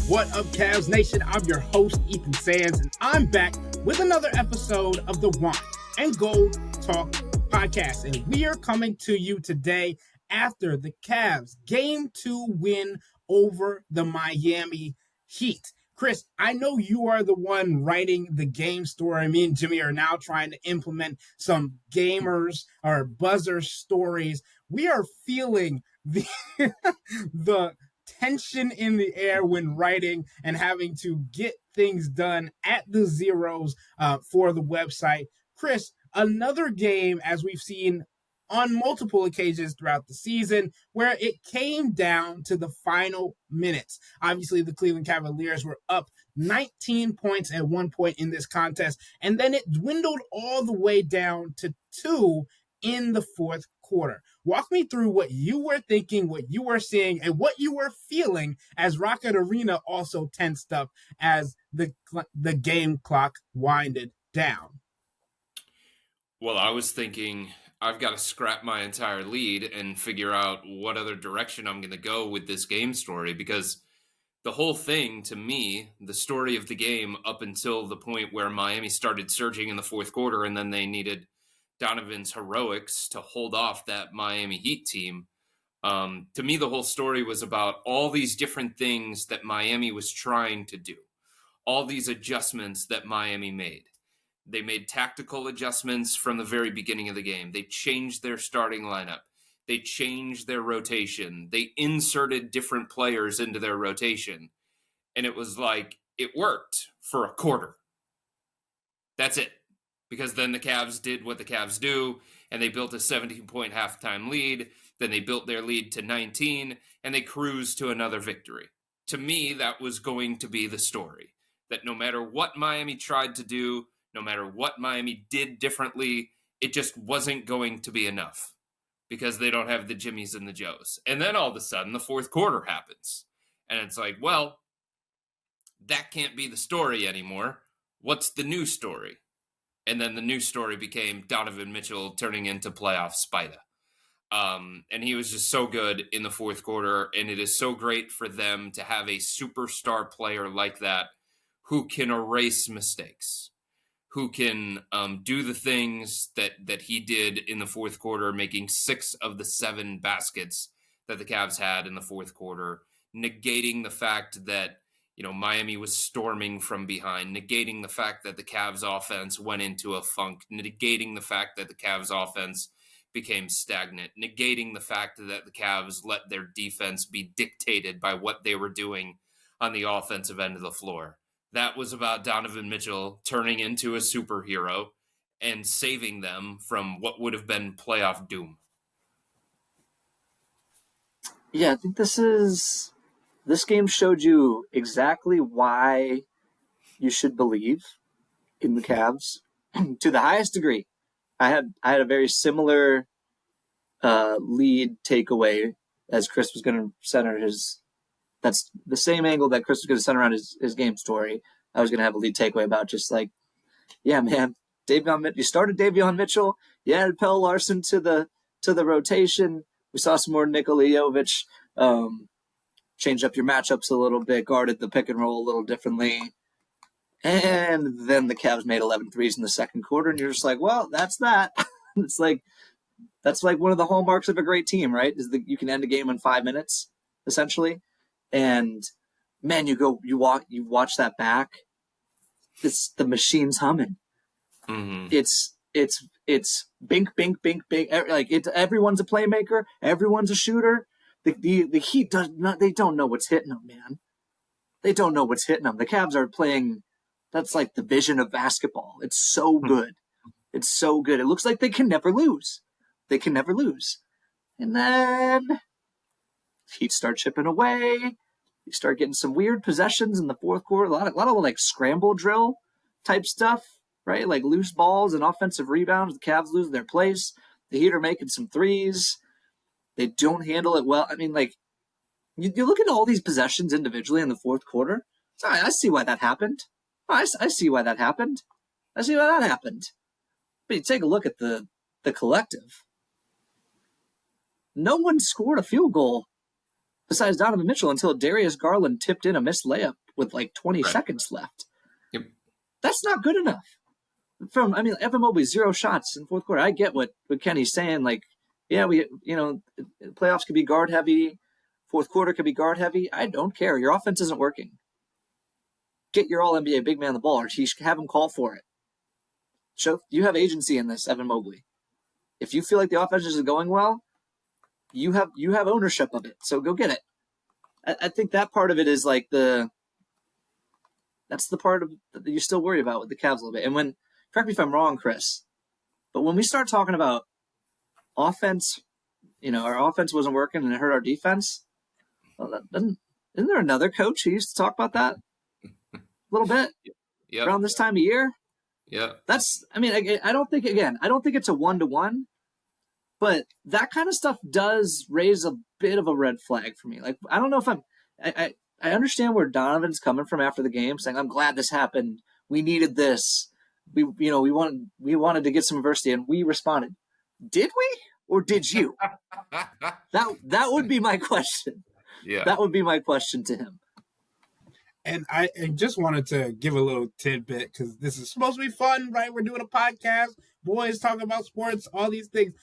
What up, Cavs Nation? I'm your host, Ethan Sands, and I'm back with another episode of the Wine and Gold Talk podcast. And we are coming to you today after the Cavs Game 2 win over the Miami Heat. Chris, I know you are the one writing the game story. Me and Jimmy are now trying to implement some gamers or buzzer stories. We are feeling the the tension in the air when writing and having to get things done at the zeros for the website. Chris, another game, as we've seen on multiple occasions throughout the season, where it came down to the final minutes. Obviously, the Cleveland Cavaliers were up 19 points at one point in this contest, and then it dwindled all the way down to 2 in the fourth quarter. Walk me through what you were thinking, what you were seeing, and what you were feeling as Rocket Arena also tensed up as the game clock winded down. Well, I was thinking I've got to scrap my entire lead and figure out what other direction I'm going to go with this game story, because the whole thing, to me, the story of the game up until the point where Miami started surging in the fourth quarter and then they needed Donovan's heroics to hold off that Miami Heat team. To me, the whole story was about all these different things that Miami was trying to do, all these adjustments that Miami made. They made tactical adjustments from the very beginning of the game. They changed their starting lineup. They changed their rotation. They inserted different players into their rotation. And it was like, it worked for a quarter. That's it. Because then the Cavs did what the Cavs do, and they built a 17-point halftime lead. Then they built their lead to 19, and they cruised to another victory. To me, that was going to be the story. That no matter what Miami tried to do, no matter what Miami did differently, it just wasn't going to be enough. Because they don't have the Jimmys and the Joes. And then all of a sudden, the fourth quarter happens. And it's like, well, that can't be the story anymore. What's the new story? And then the new story became Donovan Mitchell turning into playoff Spida. And he was just so good in the fourth quarter. And it is so great for them to have a superstar player like that who can erase mistakes, who can do the things that he did in the fourth quarter, making 6 of the 7 baskets that the Cavs had in the fourth quarter, negating the fact that Miami was storming from behind, negating the fact that the Cavs offense went into a funk, negating the fact that the Cavs offense became stagnant, negating the fact that the Cavs let their defense be dictated by what they were doing on the offensive end of the floor. That was about Donovan Mitchell turning into a superhero and saving them from what would have been playoff doom. Yeah, I think this game showed you exactly why you should believe in the Cavs to the highest degree. I had a very similar lead takeaway as Chris was going to center his. That's the same angle that Chris was going to center around his game story. I was going to have a lead takeaway about just like, yeah, man, you started Davion Mitchell. You added Pelle Larsson to the rotation. We saw some more Nikola Jovic. Changed up your matchups a little bit, guarded the pick and roll a little differently. And then the Cavs made 11 threes in the second quarter, and you're just like, well, that's that. It's like, that's like one of the hallmarks of a great team, right? Is that you can end a game in 5 minutes, essentially. And man, you watch that back. It's the machine's humming. Mm-hmm. It's bink, bink, bink, bink. Like everyone's a playmaker. Everyone's a shooter. The Heat they don't know what's hitting them, man. They don't know what's hitting them. The Cavs are playing. That's like the vision of basketball. It's so good. It's so good. It looks like they can never lose. They can never lose. And then Heat start chipping away. You start getting some weird possessions in the fourth quarter. A lot of like scramble drill type stuff, right? Like loose balls and offensive rebounds. The Cavs lose their place. The Heat are making some threes. They don't handle it well. I mean, like, you look at all these possessions individually in the fourth quarter. Sorry, I see why that happened. I see why that happened. I see why that happened. But you take a look at the collective. No one scored a field goal besides Donovan Mitchell until Darius Garland tipped in a missed layup with like 20 seconds left. Yep. That's not good enough. Evan Mobley, 0 shots in fourth quarter. I get what Kenny's saying. Like, yeah, playoffs could be guard heavy. Fourth quarter could be guard heavy. I don't care. Your offense isn't working. Get your all-NBA big man the ball, or have him call for it. Show you have agency in this, Evan Mobley. If you feel like the offense is going well, you have ownership of it. So go get it. I think that part of it is like that's the part of that you still worry about with the Cavs a little bit. And correct me if I'm wrong, Chris, but when we start talking about offense, our offense wasn't working and it hurt our defense. Well, isn't there another coach who used to talk about that a little bit around this time of year? Yeah. I don't think it's a 1-to-1, but that kind of stuff does raise a bit of a red flag for me. Like, I don't know if I understand where Donovan's coming from after the game, saying, I'm glad this happened. We needed this. We wanted to get some adversity, and we responded. Did we, or did you? That would be my question. Yeah. That would be my question to him. And I just wanted to give a little tidbit because this is supposed to be fun, right? We're doing a podcast, boys talking about sports, all these things.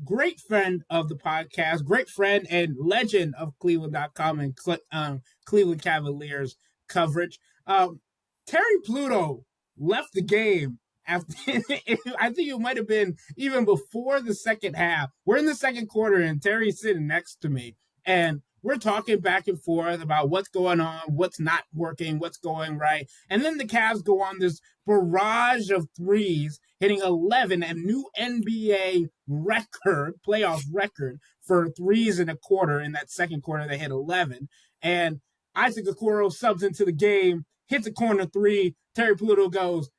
Great friend of the podcast, great friend and legend of cleveland.com and Cleveland Cavaliers coverage. Terry Pluto left the game after, I think it might have been even before the second half. We're in the second quarter and Terry's sitting next to me and we're talking back and forth about what's going on, what's not working, what's going right. And then the Cavs go on this barrage of threes, hitting 11, a new NBA record, playoff record for threes in a quarter. In that second quarter, they hit 11. And Isaac Okoro subs into the game, hits a corner three. Terry Pluto goes,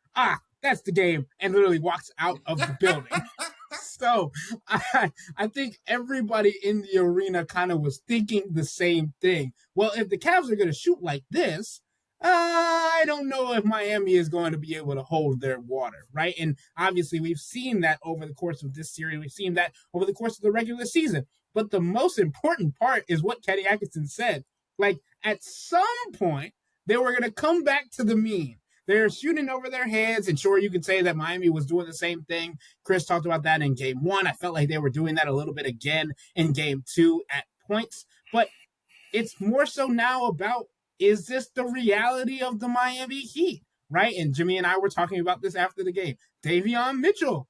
that's the game, and literally walks out of the building. So I think everybody in the arena kind of was thinking the same thing. Well, if the Cavs are going to shoot like this, I don't know if Miami is going to be able to hold their water, right? And obviously we've seen that over the course of this series. We've seen that over the course of the regular season. But the most important part is what Kenny Atkinson said. Like, at some point, they were going to come back to the mean. They're shooting over their heads, and sure, you could say that Miami was doing the same thing. Chris talked about that in game one. I felt like they were doing that a little bit again in game two at points. But it's more so now about, is this the reality of the Miami Heat, right? And Jimmy and I were talking about this after the game. Davion Mitchell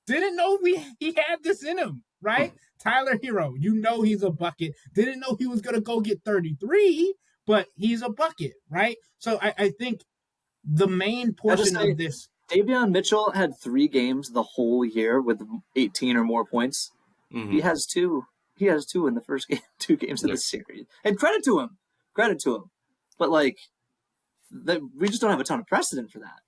didn't know he had this in him, right? Tyler Herro, he's a bucket. Didn't know he was going to go get 33, but he's a bucket, right? So I think the main portion of this. Davion Mitchell had 3 games the whole year with 18 or more points. Mm-hmm. He has 2. He has 2 in the first game, 2 games of the series. And credit to him. But we just don't have a ton of precedent for that.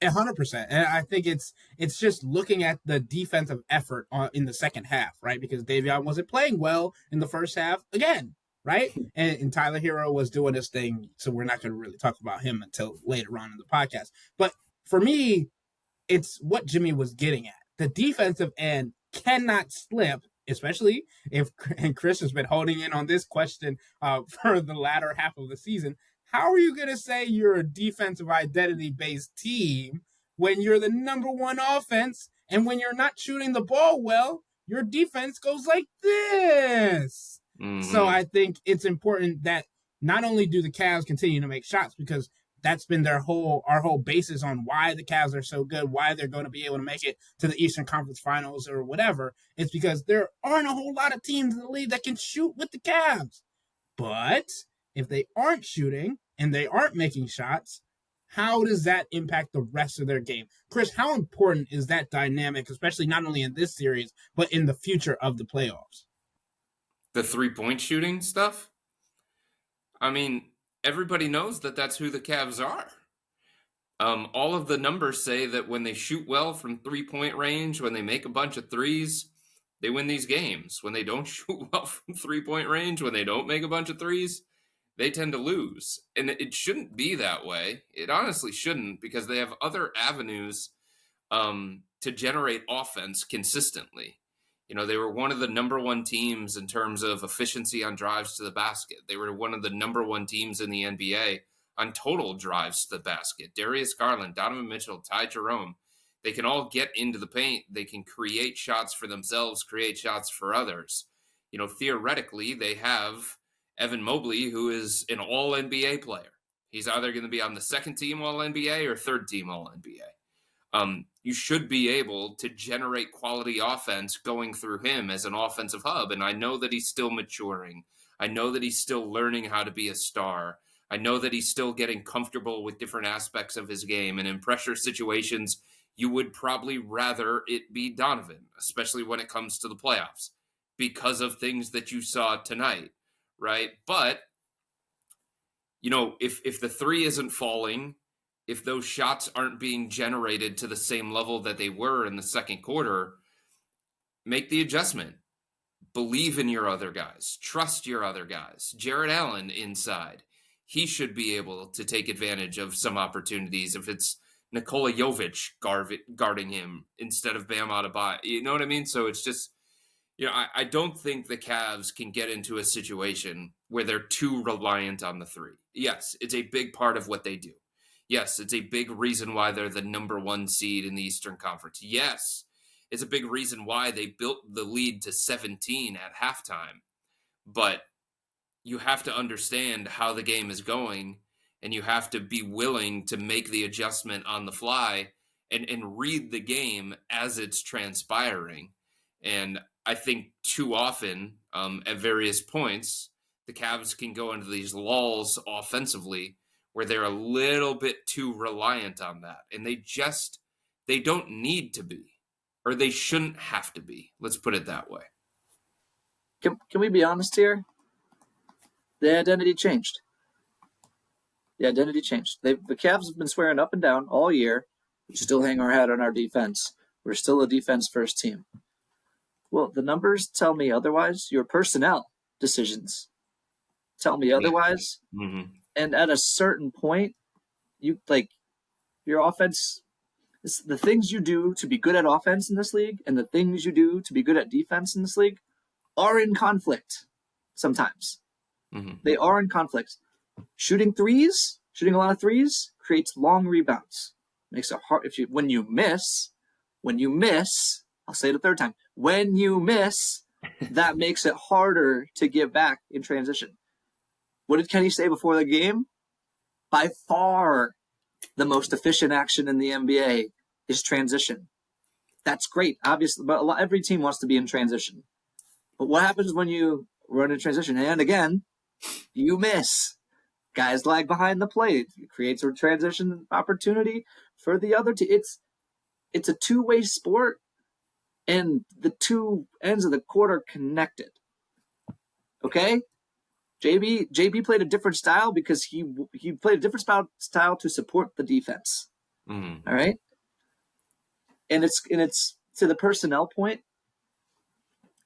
100%. And I think it's just looking at the defensive effort in the second half, right? Because Davion wasn't playing well in the first half again. Right? And Tyler Herro was doing his thing, so we're not going to really talk about him until later on in the podcast. But for me, it's what Jimmy was getting at. The defensive end cannot slip, especially and Chris has been holding in on this question for the latter half of the season. How are you going to say you're a defensive identity-based team when you're the number one offense and when you're not shooting the ball well, your defense goes like this? Mm-hmm. So I think it's important that not only do the Cavs continue to make shots, because that's been our whole basis on why the Cavs are so good, why they're going to be able to make it to the Eastern Conference Finals or whatever. It's because there aren't a whole lot of teams in the league that can shoot with the Cavs. But if they aren't shooting and they aren't making shots, how does that impact the rest of their game? Chris, how important is that dynamic, especially not only in this series, but in the future of the playoffs? The 3-point shooting stuff? I mean, everybody knows that that's who the Cavs are. All of the numbers say that when they shoot well from 3-point range, when they make a bunch of threes, they win these games. When they don't shoot well from 3-point range, when they don't make a bunch of threes, they tend to lose. And it shouldn't be that way. It honestly shouldn't, because they have other avenues to generate offense consistently. They were one of the number one teams in terms of efficiency on drives to the basket. They were one of the number one teams in the NBA on total drives to the basket. Darius Garland, Donovan Mitchell, Ty Jerome, they can all get into the paint. They can create shots for themselves, create shots for others. Theoretically, they have Evan Mobley, who is an all-NBA player. He's either going to be on the second team all-NBA or third team all-NBA. You should be able to generate quality offense going through him as an offensive hub. And I know that he's still maturing. I know that he's still learning how to be a star. I know that he's still getting comfortable with different aspects of his game. And in pressure situations, you would probably rather it be Donovan, especially when it comes to the playoffs, because of things that you saw tonight, right? But, if the three isn't falling, if those shots aren't being generated to the same level that they were in the second quarter, make the adjustment. Believe in your other guys. Trust your other guys. Jared Allen inside. He should be able to take advantage of some opportunities if it's Nikola Jovic guarding him instead of Bam Adebayo. You know what I mean? So it's just, I don't think the Cavs can get into a situation where they're too reliant on the three. Yes, it's a big part of what they do. Yes, it's a big reason why they're the number one seed in the Eastern Conference. Yes, it's a big reason why they built the lead to 17 at halftime. But you have to understand how the game is going, and you have to be willing to make the adjustment on the fly and read the game as it's transpiring. And I think too often, at various points, the Cavs can go into these lulls offensively where they're a little bit too reliant on that. And they don't need to be, or they shouldn't have to be. Let's put it that way. Can we be honest here? The identity changed. The Cavs have been swearing up and down all year. We still hang our hat on our defense. We're still a defense-first team. Well, the numbers tell me otherwise. Your personnel decisions tell me otherwise. Mm-hmm. And at a certain point, your offense, the things you do to be good at offense in this league and the things you do to be good at defense in this league are in conflict sometimes. Mm-hmm. They are in conflict. Shooting a lot of threes creates long rebounds. Makes it hard when you miss, I'll say it a third time. When you miss, that makes it harder to get back in transition. What did Kenny say before the game? By far, the most efficient action in the NBA is transition. That's great, obviously, but every team wants to be in transition. But what happens when you run in transition? And again, you miss. Guys lag behind the plate. It creates a transition opportunity for the other team. It's a two-way sport, and the two ends of the court are connected. Okay? JB played a different style because he played a different style to support the defense. Mm-hmm. All right? And it's to the personnel point,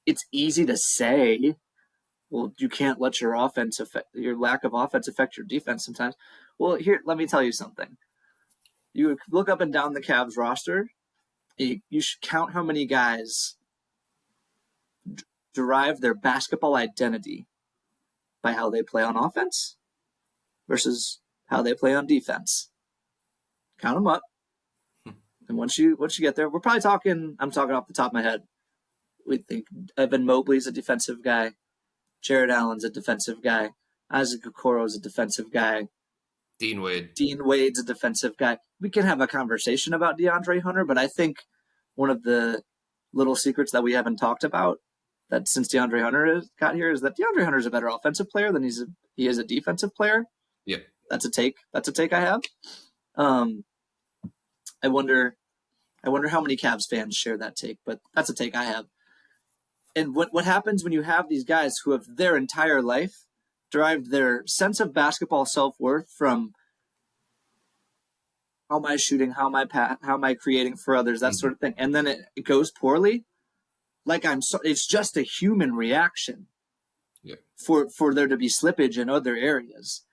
it's easy to say, well, you can't let your lack of offense affect your defense sometimes. Well, here, let me tell you something. You look up and down the Cavs roster, you should count how many guys derive their basketball identity by how they play on offense versus how they play on defense. Count them up. And once you get there, we're probably talking, I'm talking off the top of my head. We think Evan Mobley's a defensive guy. Jared Allen's a defensive guy. Isaac Okoro's a defensive guy. Dean Wade's a defensive guy. We can have a conversation about DeAndre Hunter, but I think one of the little secrets that we haven't talked about that since DeAndre Hunter got here is that DeAndre Hunter is a better offensive player than he is a defensive player. Yeah. That's a take I have. I wonder how many Cavs fans share that take, but that's a take I have. And what happens when you have these guys who have their entire life derived their sense of basketball self-worth from how am I shooting, how am I creating for others, that sort of thing, and then it goes poorly? It's just a human reaction for there to be slippage in other areas.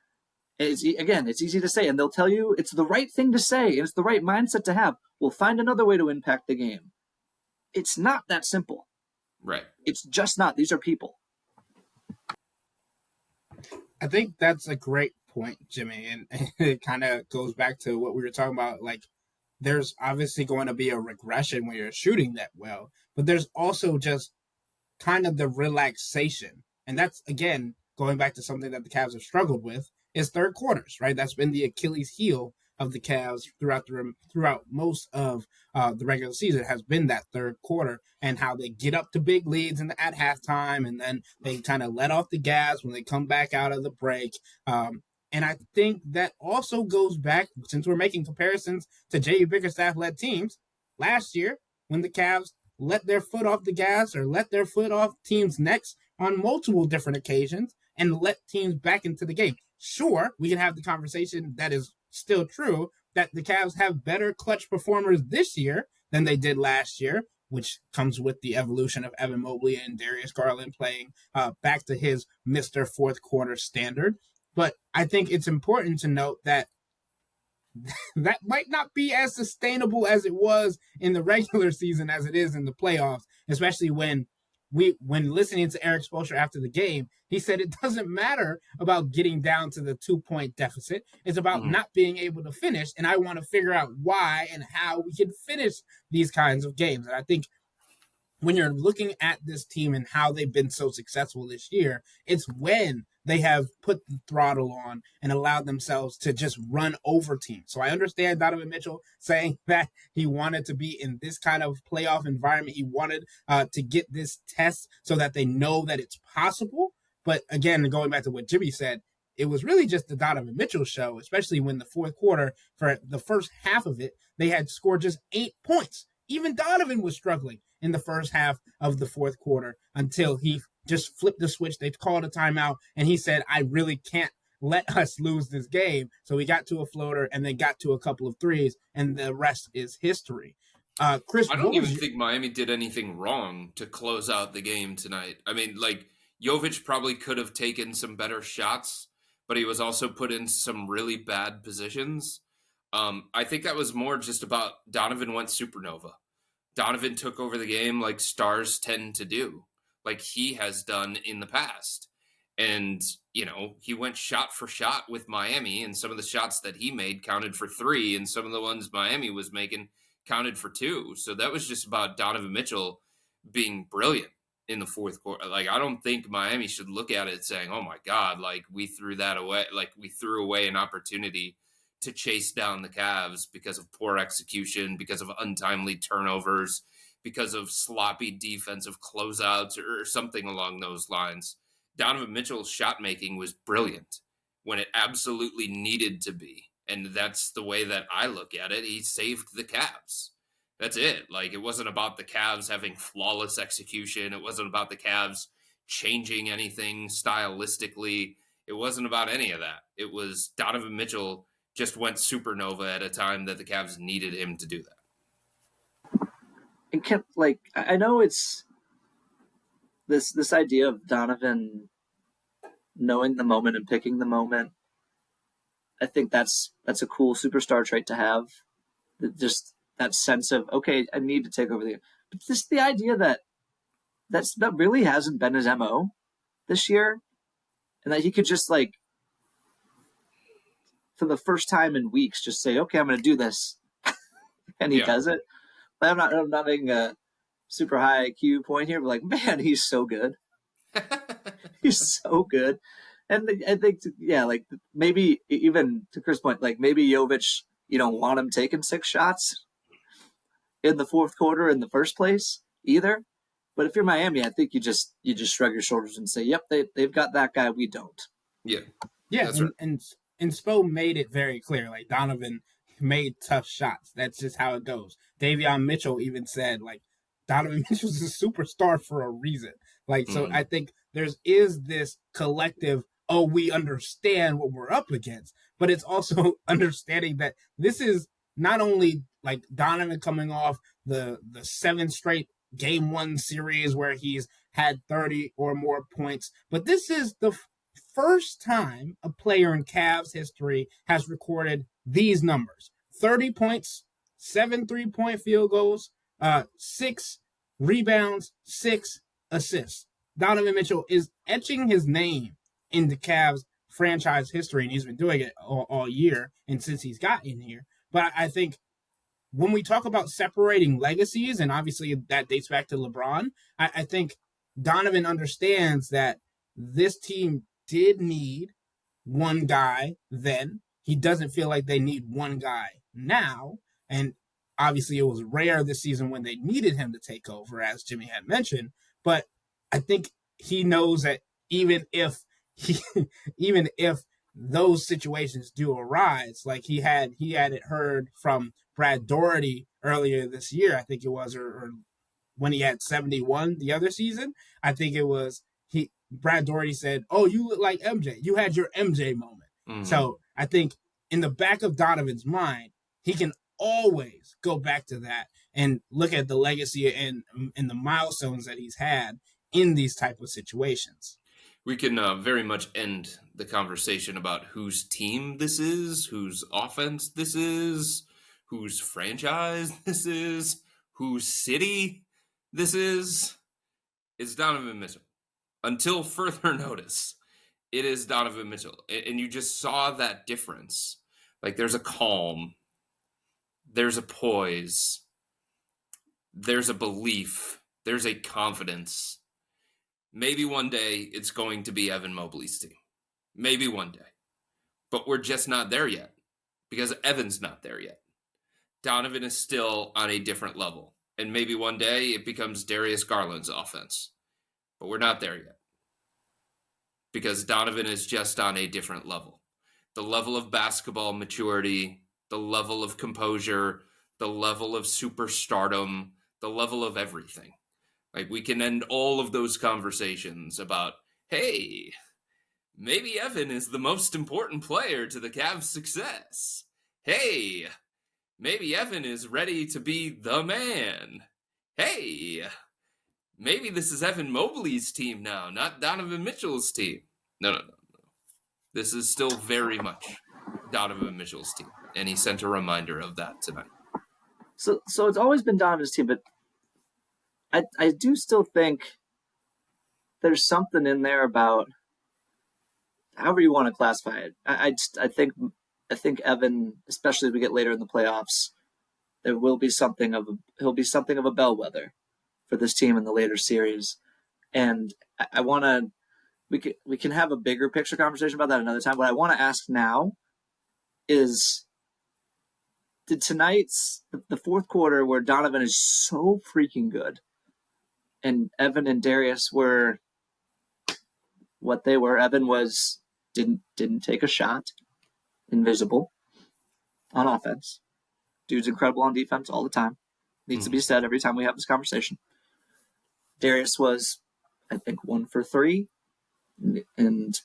It's easy to say, and they'll tell you it's the right thing to say, and it's the right mindset to have. We'll find another way to impact the game. It's not that simple. Right. It's just not. These are people. I think that's a great point, Jimmy. And it kind of goes back to what we were talking about. Like, there's obviously going to be a regression when you're shooting that well, but there's also just kind of the relaxation. And that's, again, going back to something that the Cavs have struggled with is third quarters, right? That's been the Achilles heel of the Cavs throughout most of the regular season has been that third quarter and how they get up to big leads at halftime and then they kind of let off the gas when they come back out of the break. And I think that also goes back, since we're making comparisons to J.U. Bickerstaff-led teams, last year when the Cavs let their foot off the gas or let their foot off teams' necks on multiple different occasions and let teams back into the game. Sure, we can have the conversation that is still true that the Cavs have better clutch performers this year than they did last year, which comes with the evolution of Evan Mobley and Darius Garland playing back to his Mr. Fourth Quarter standard. But I think it's important to note that that might not be as sustainable as it was in the regular season as it is in the playoffs, especially when listening to Eric Spoelstra after the game, he said it doesn't matter about getting down to the 2-point deficit. It's about not being able to finish, and I want to figure out why and how we can finish these kinds of games. And I think when you're looking at this team and how they've been so successful this year, it's when they have put the throttle on and allowed themselves to just run over teams. So I understand Donovan Mitchell saying that he wanted to be in this kind of playoff environment. He wanted to get this test so that they know that it's possible. But again, going back to what Jimmy said, it was really just the Donovan Mitchell show, especially when the fourth quarter, for the first half of it, they had scored just 8 points. Even Donovan was struggling in the first half of the fourth quarter until he just flipped the switch. They called a timeout, and he said, I really can't let us lose this game. So he got to a floater and then got to a couple of threes, and the rest is history. Chris, I don't even think Miami did anything wrong to close out the game tonight. I mean, like, Jovic probably could have taken some better shots, but he was also put in some really bad positions. I think that was more just about Donovan went supernova. Donovan took over the game like stars tend to do, like he has done in the past. And, you know, he went shot for shot with Miami, and some of the shots that he made counted for 3, and some of the ones Miami was making counted for 2. So that was just about Donovan Mitchell being brilliant in the fourth quarter. Like, I don't think Miami should look at it saying, oh my God, like we threw that away. Like we threw away an opportunity to chase down the Cavs because of poor execution, because of untimely turnovers, because of sloppy defensive closeouts or something along those lines. Donovan Mitchell's shot making was brilliant when it absolutely needed to be. And that's the way that I look at it. He saved the Cavs. That's it. Like, it wasn't about the Cavs having flawless execution. It wasn't about the Cavs changing anything stylistically. It wasn't about any of that. It was Donovan Mitchell just went supernova at a time that the Cavs needed him to do that. And kept, like, I know it's this idea of Donovan knowing the moment and picking the moment. I think that's a cool superstar trait to have. Just that sense of, okay, I need to take over the game. But just the idea that really hasn't been his MO this year, and that he could just, like, for the first time in weeks, just say, okay, I'm going to do this. And he does it. But I'm not making a super high IQ point here, but, like, man, he's so good. He's so good. And I think, like, maybe even to Chris' point, like, maybe Jovic, you don't want him taking 6 shots in the fourth quarter in the first place either. But if you're Miami, I think you just shrug your shoulders and say, yep, they've got that guy, we don't. Yeah, and Spo made it very clear. Like, Donovan made tough shots. That's just how it goes. Davion Mitchell even said, like, Donovan Mitchell's a superstar for a reason. Like, so I think is this collective, oh, we understand what we're up against, but it's also understanding that this is not only, like, Donovan coming off the 7 straight game 1 series where he's had 30 or more points, but this is the first time a player in Cavs history has recorded these numbers: 30 points, 7 3-point field goals, 6 rebounds, 6 assists. Donovan Mitchell is etching his name in the Cavs franchise history, and he's been doing it all year and since he's gotten here. But I think when we talk about separating legacies, and obviously that dates back to LeBron, I think Donovan understands that this team did need one guy then. He doesn't feel like they need one guy now. And obviously it was rare this season when they needed him to take over, as Jimmy had mentioned. But I think he knows that even if those situations do arise, like he had it heard from Brad Doherty earlier this year, I think it was, or when he had 71 the other season, I think it was Brad Doherty said, "Oh, you look like MJ. You had your MJ moment." Mm-hmm. So I think in the back of Donovan's mind, he can always go back to that and look at the legacy and the milestones that he's had in these type of situations. We can very much end the conversation about whose team this is, whose offense this is, whose franchise this is, whose city this is. It's Donovan Mitchell. Until further notice, it is Donovan Mitchell. And you just saw that difference. Like, there's a calm, there's a poise, there's a belief, there's a confidence. Maybe one day it's going to be Evan Mobley's team. Maybe one day. But we're just not there yet because Evan's not there yet. Donovan is still on a different level. And maybe one day it becomes Darius Garland's offense. But we're not there yet because Donovan is just on a different level. The level of basketball maturity, the level of composure, the level of superstardom, the level of everything. Like, we can end all of those conversations about, hey, maybe Evan is the most important player to the Cavs' success. Hey, maybe Evan is ready to be the man. Hey, maybe this is Evan Mobley's team now, not Donovan Mitchell's team. No. This is still very much Donovan Mitchell's team, and he sent a reminder of that tonight. So it's always been Donovan's team, but I do still think there's something in there about however you want to classify it. I think Evan, especially as we get later in the playoffs, he'll be something of a bellwether for this team in the later series. And I want to, we can have a bigger picture conversation about that another time. What I want to ask now is, did tonight's, the fourth quarter where Donovan is so freaking good and Evan and Darius were what they were. Evan didn't take a shot, invisible on offense. Dude's incredible on defense all the time. Needs to be said every time we have this conversation. Darius was, I think, 1 for 3, and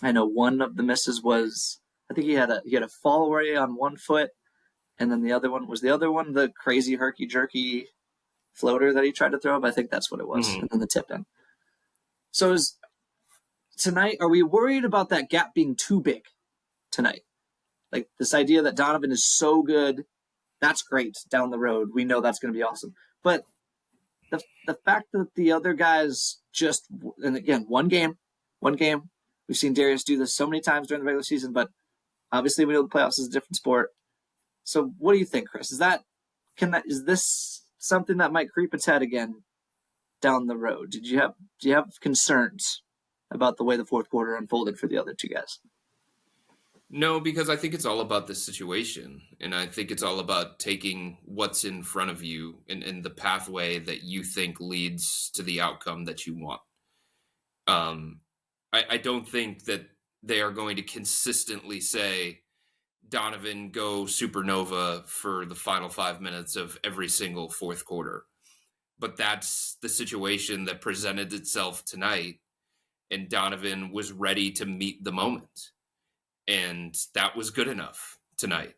I know one of the misses was, I think he had a fall away on one foot, and then the other one, the crazy herky jerky floater that he tried to throw up. I think that's what it was, and then the tip in. So tonight, are we worried about that gap being too big tonight? Like, this idea that Donovan is so good, that's great down the road. We know that's going to be awesome. But the fact that the other guys just, and again, one game, we've seen Darius do this so many times during the regular season, but obviously we know the playoffs is a different sport. So what do you think, Chris? Is this something that might creep its head again down the road? Do you have concerns about the way the fourth quarter unfolded for the other two guys? No, because I think it's all about the situation, and I think it's all about taking what's in front of you and the pathway that you think leads to the outcome that you want. I don't think that they are going to consistently say, Donovan, go supernova for the final 5 minutes of every single fourth quarter. But that's the situation that presented itself tonight, and Donovan was ready to meet the moment. And that was good enough tonight.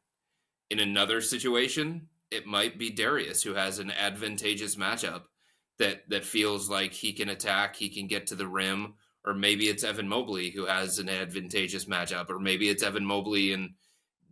In another situation, it might be Darius who has an advantageous matchup that feels like he can attack, he can get to the rim, or maybe it's Evan Mobley who has an advantageous matchup, or maybe it's Evan Mobley and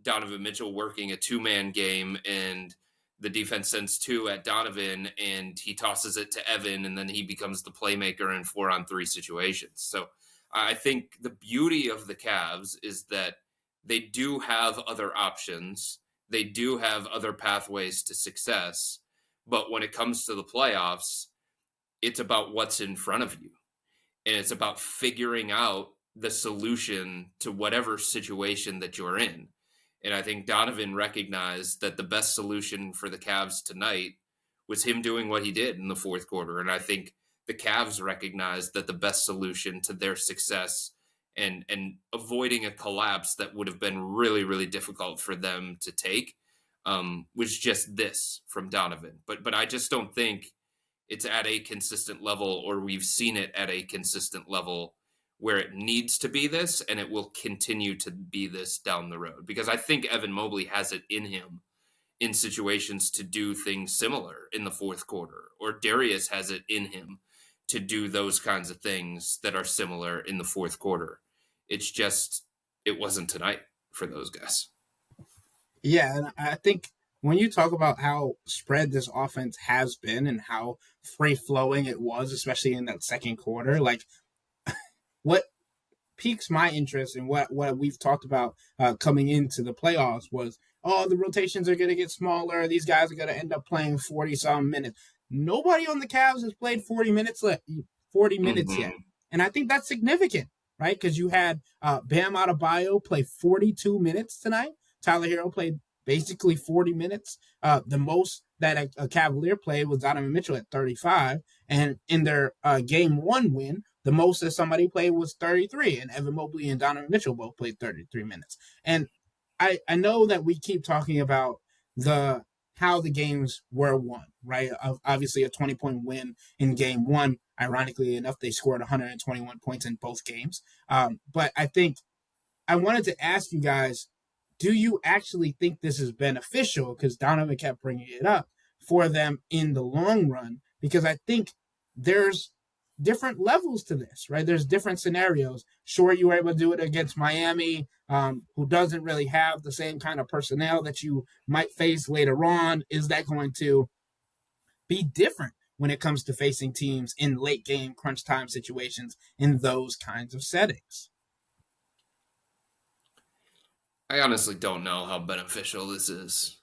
Donovan Mitchell working a two-man game, and the defense sends 2 at Donovan and he tosses it to Evan, and then he becomes the playmaker in 4-on-3 situations. So I think the beauty of the Cavs is that they do have other options. They do have other pathways to success. But when it comes to the playoffs, it's about what's in front of you. And it's about figuring out the solution to whatever situation that you're in. And I think Donovan recognized that the best solution for the Cavs tonight was him doing what he did in the fourth quarter. And I think the Cavs recognized that the best solution to their success and avoiding a collapse that would have been really, really difficult for them to take was just this from Donovan. But I just don't think it's at a consistent level, or we've seen it at a consistent level where it needs to be this, and it will continue to be this down the road. Because I think Evan Mobley has it in him in situations to do things similar in the fourth quarter, or Darius has it in him to do those kinds of things that are similar in the fourth quarter. It's just, it wasn't tonight for those guys. Yeah, and I think when you talk about how spread this offense has been and how free-flowing it was, especially in that second quarter, like what piques my interest and what we've talked about coming into the playoffs was, the rotations are going to get smaller. These guys are going to end up playing 40-some minutes. Nobody on the Cavs has played 40 minutes yet. And I think that's significant, right? Because you had Bam Adebayo play 42 minutes tonight. Tyler Herro played basically 40 minutes. The most that a Cavalier played was Donovan Mitchell at 35. And in their game 1 win, the most that somebody played was 33. And Evan Mobley and Donovan Mitchell both played 33 minutes. And I know that we keep talking about how the games were won, right? Obviously, a 20-point win in game 1. Ironically enough, they scored 121 points in both games. But I think I wanted to ask you guys, do you actually think this is beneficial? Because Donovan kept bringing it up for them in the long run. Because I think there's different levels to this, right? There's different scenarios. Sure, you were able to do it against Miami, who doesn't really have the same kind of personnel that you might face later on. Is that going to be different when it comes to facing teams in late game crunch time situations in those kinds of settings? I honestly don't know how beneficial this is.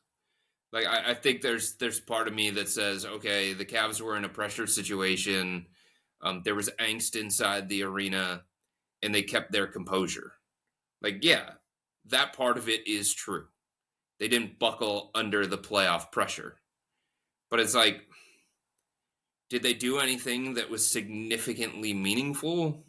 Like, I think there's part of me that says, okay, the Cavs were in a pressure situation. There was angst inside the arena, and they kept their composure. Like, yeah, that part of it is true. They didn't buckle under the playoff pressure. But it's like, did they do anything that was significantly meaningful?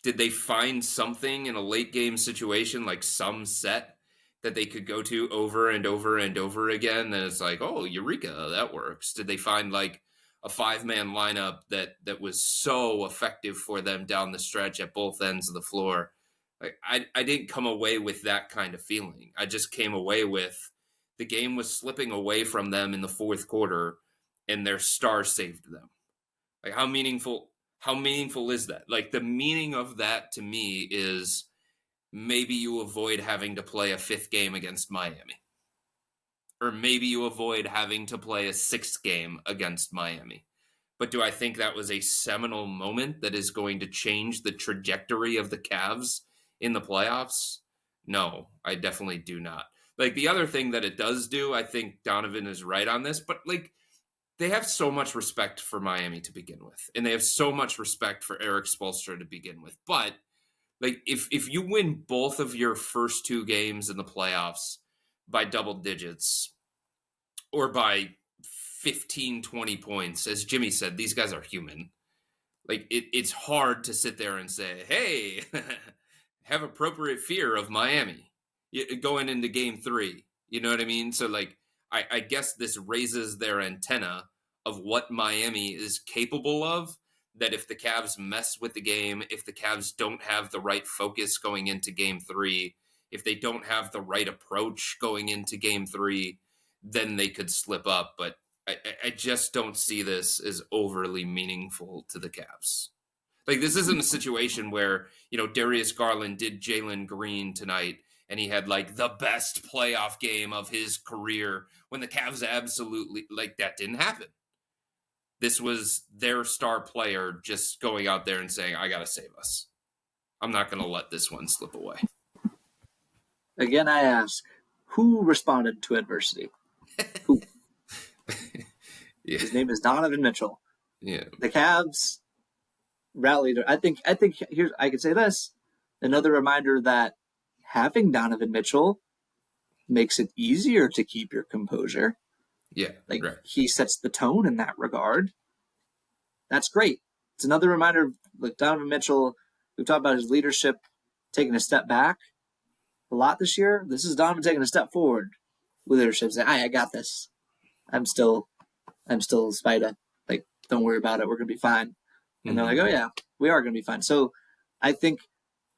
Did they find something in a late game situation, like some set that they could go to over and over and over again? Then it's like, oh, eureka, that works. Did they find like a 5-man lineup that was so effective for them down the stretch at both ends of the floor? Like, I didn't come away with that kind of feeling. I just came away with the game was slipping away from them in the fourth quarter, and their star saved them. Like, how meaningful is that? Like, the meaning of that to me is maybe you avoid having to play a 5th game against Miami. Or maybe you avoid having to play a 6th game against Miami. But do I think that was a seminal moment that is going to change the trajectory of the Cavs in the playoffs? No, I definitely do not. Like, the other thing that it does do, I think Donovan is right on this, but like, they have so much respect for Miami to begin with, and they have so much respect for Eric Spoelstra to begin with. But like, if you win both of your first 2 games in the playoffs by double digits or by 15, 20 points, as Jimmy said, these guys are human. Like, it's hard to sit there and say, hey, have appropriate fear of Miami going into game 3. You know what I mean? So like, I guess this raises their antenna of what Miami is capable of, that if the Cavs mess with the game, if the Cavs don't have the right focus going into game 3, if they don't have the right approach going into game 3, then they could slip up. But I just don't see this as overly meaningful to the Cavs. Like, this isn't a situation where, Darius Garland did Jalen Green tonight and he had like the best playoff game of his career when the Cavs absolutely, like, that didn't happen. This was their star player just going out there and saying, I got to save us. I'm not going to let this one slip away. Again, I ask, who responded to adversity? Who? Yeah. His name is Donovan Mitchell. Yeah. The Cavs rallied. I think here's, I could say this, another reminder that having Donovan Mitchell makes it easier to keep your composure. Yeah. Like, right. he sets the tone in that regard. That's great. It's another reminder, like Donovan Mitchell, we've talked about his leadership, taking a step back a lot this year. This is Donovan taking a step forward with leadership, saying, I got this. I'm still Spida. Like, don't worry about it. We're going to be fine. And they're like, oh yeah, we are going to be fine. So I think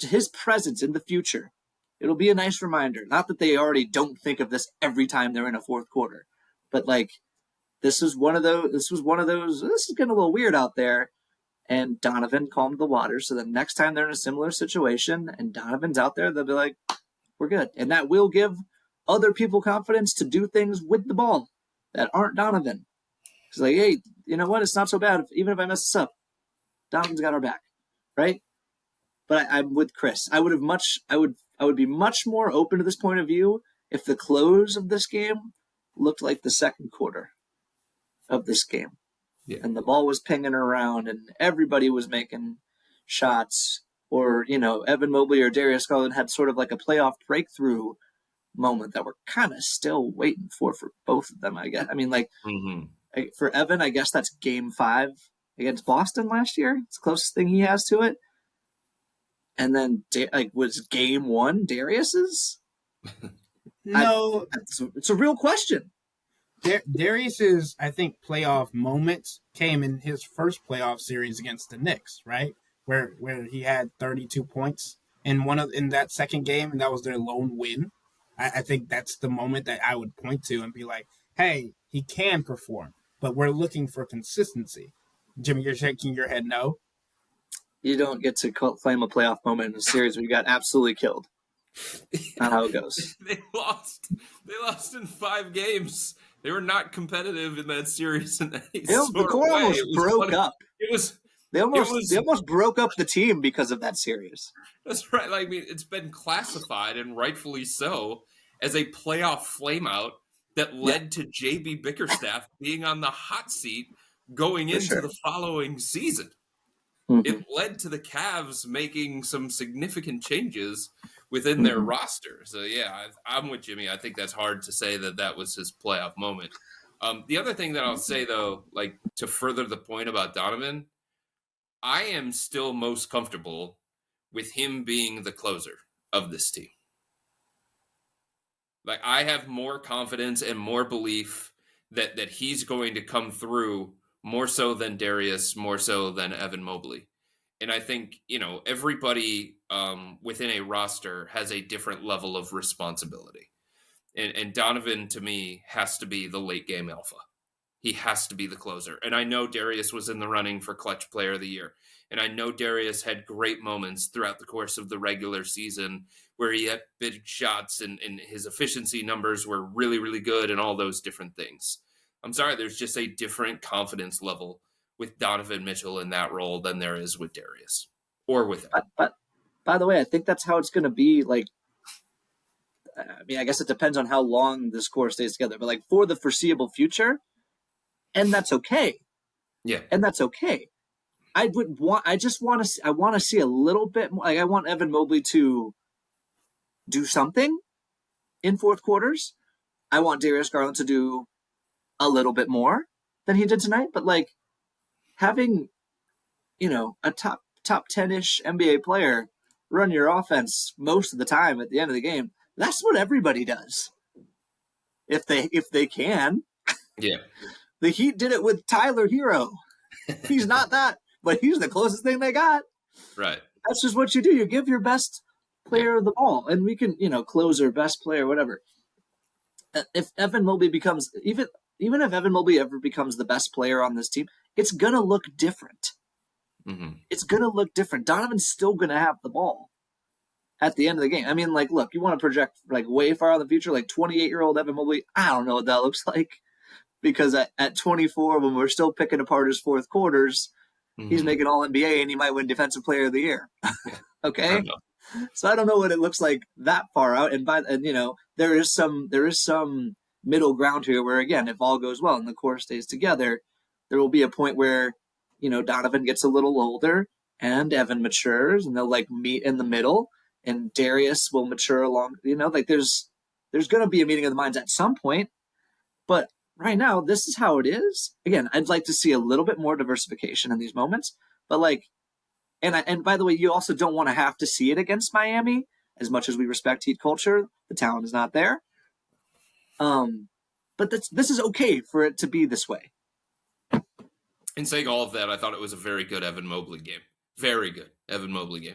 his presence in the future, it'll be a nice reminder. Not that they already don't think of this every time they're in a fourth quarter, but like, this is getting a little weird out there. And Donovan calmed the water. So the next time they're in a similar situation and Donovan's out there, they'll be like, we're good. And that will give other people confidence to do things with the ball that aren't Donovan. It's like, hey, you know what? It's not so bad. Even if I mess this up, Donovan's got our back, right? But I'm with Chris. I would be much more open to this point of view if the close of this game looked like the second quarter of this game. Yeah. And the ball was pinging around and everybody was making shots, or, Evan Mobley or Darius Garland had sort of like a playoff breakthrough moment that we're kind of still waiting for both of them, I guess. I mean, like, for Evan, I guess that's game 5 against Boston last year. It's the closest thing he has to it. And then, was game 1 Darius's? No. It's a real question. Darius's, I think, playoff moments came in his first playoff series against the Knicks, right? Where he had 32 points in that second game, and that was their lone win. I think that's the moment that I would point to and be like, hey, he can perform, but we're looking for consistency. Jimmy, you're shaking your head no? You don't get to claim a playoff moment in a series where you got absolutely killed. Not how it goes. They lost in 5 games. They were not competitive in that series. In the core almost broke up. They almost broke up the team because of that series. That's right. Like, I mean, it's been classified, and rightfully so, as a playoff flameout that led to J.B. Bickerstaff being on the hot seat going into the following season. Mm-hmm. It led to the Cavs making some significant changes within their roster. So, yeah, I'm with Jimmy. I think that's hard to say that was his playoff moment. The other thing that I'll say, though, like, to further the point about Donovan, I am still most comfortable with him being the closer of this team. Like, I have more confidence and more belief that he's going to come through more so than Darius, more so than Evan Mobley. And I think, everybody within a roster has a different level of responsibility. And Donovan, to me, has to be the late game alpha. He has to be the closer. And I know Darius was in the running for Clutch Player of the Year. And I know Darius had great moments throughout the course of the regular season where he had big shots and his efficiency numbers were really, really good and all those different things. I'm sorry, there's just a different confidence level with Donovan Mitchell in that role than there is with Darius or with him. But by the way, I think that's how it's going to be. Like, I mean, I guess it depends on how long this core stays together, but like for the foreseeable future, and that's okay. Yeah. And that's okay. I want to see a little bit more. Like, I want Evan Mobley to do something in fourth quarters. I want Darius Garland to do a little bit more than he did tonight. But like having, a top 10-ish NBA player run your offense most of the time at the end of the game, that's what everybody does. If they can. Yeah. The Heat did it with Tyler Herro. He's not that, but he's the closest thing they got. Right. That's just what you do. You give your best player the ball, and we can, closer, best player, whatever. If Evan Mobley becomes, even if Evan Mobley ever becomes the best player on this team, it's going to look different. Mm-hmm. It's going to look different. Donovan's still going to have the ball. at the end of the game. I mean, like, look, you want to project like way far in the future, like 28-year-old Evan Mobley. I don't know what that looks like because at 24, when we're still picking apart his fourth quarters, he's making All NBA and he might win Defensive Player of the Year. Yeah. Okay, so I don't know what it looks like that far out. And there is some middle ground here where, again, if all goes well and the core stays together, there will be a point where Donovan gets a little older and Evan matures, and they'll like meet in the middle, and Darius will mature along. Like there's going to be a meeting of the minds at some point, but right now this is how it is. Again, I'd like to see a little bit more diversification in these moments, but like, and by the way, you also don't want to have to see it against Miami. As much as we respect Heat culture, the talent is not there. But this is okay for it to be this way. In saying all of that, I thought it was a very good Evan Mobley game. Very good Evan Mobley game.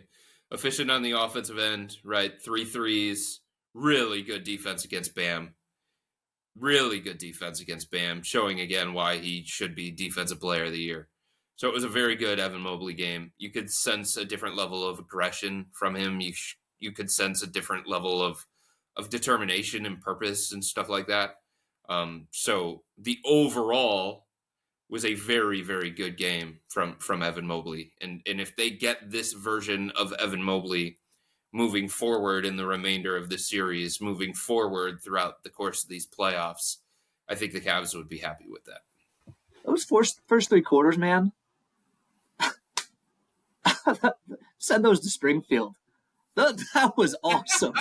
Efficient on the offensive end, right? 3 threes. Really good defense against Bam. Really good defense against Bam, showing again why he should be Defensive Player of the Year. So it was a very good Evan Mobley game. You could sense a different level of aggression from him. You could sense a different level of determination and purpose and stuff like that. So the overall was a very, very good game from Evan Mobley. And if they get this version of Evan Mobley moving forward in the remainder of the series, moving forward throughout the course of these playoffs, I think the Cavs would be happy with that. Those first 3 quarters, man. Send those to Springfield. That was awesome.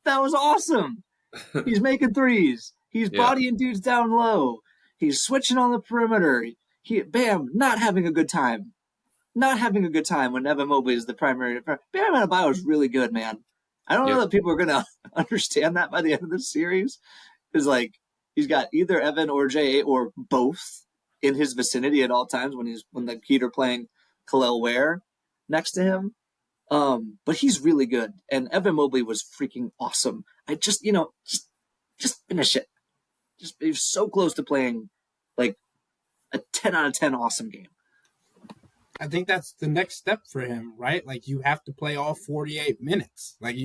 That was awesome. He's making threes. He's bodying dudes down low. He's switching on the perimeter. Bam, not having a good time. Not having a good time when Evan Mobley is the primary. Bam Adebayo is really good, man. I don't know that people are going to understand that by the end of the series. Because, like, he's got either Evan or J.A. or both in his vicinity at all times when the Heat are playing Khalil Ware next to him. But he's really good. And Evan Mobley was freaking awesome. I just finish it. He was so close to playing like a 10 out of 10 awesome game. I think that's the next step for him, right? Like, you have to play all 48 minutes. Like,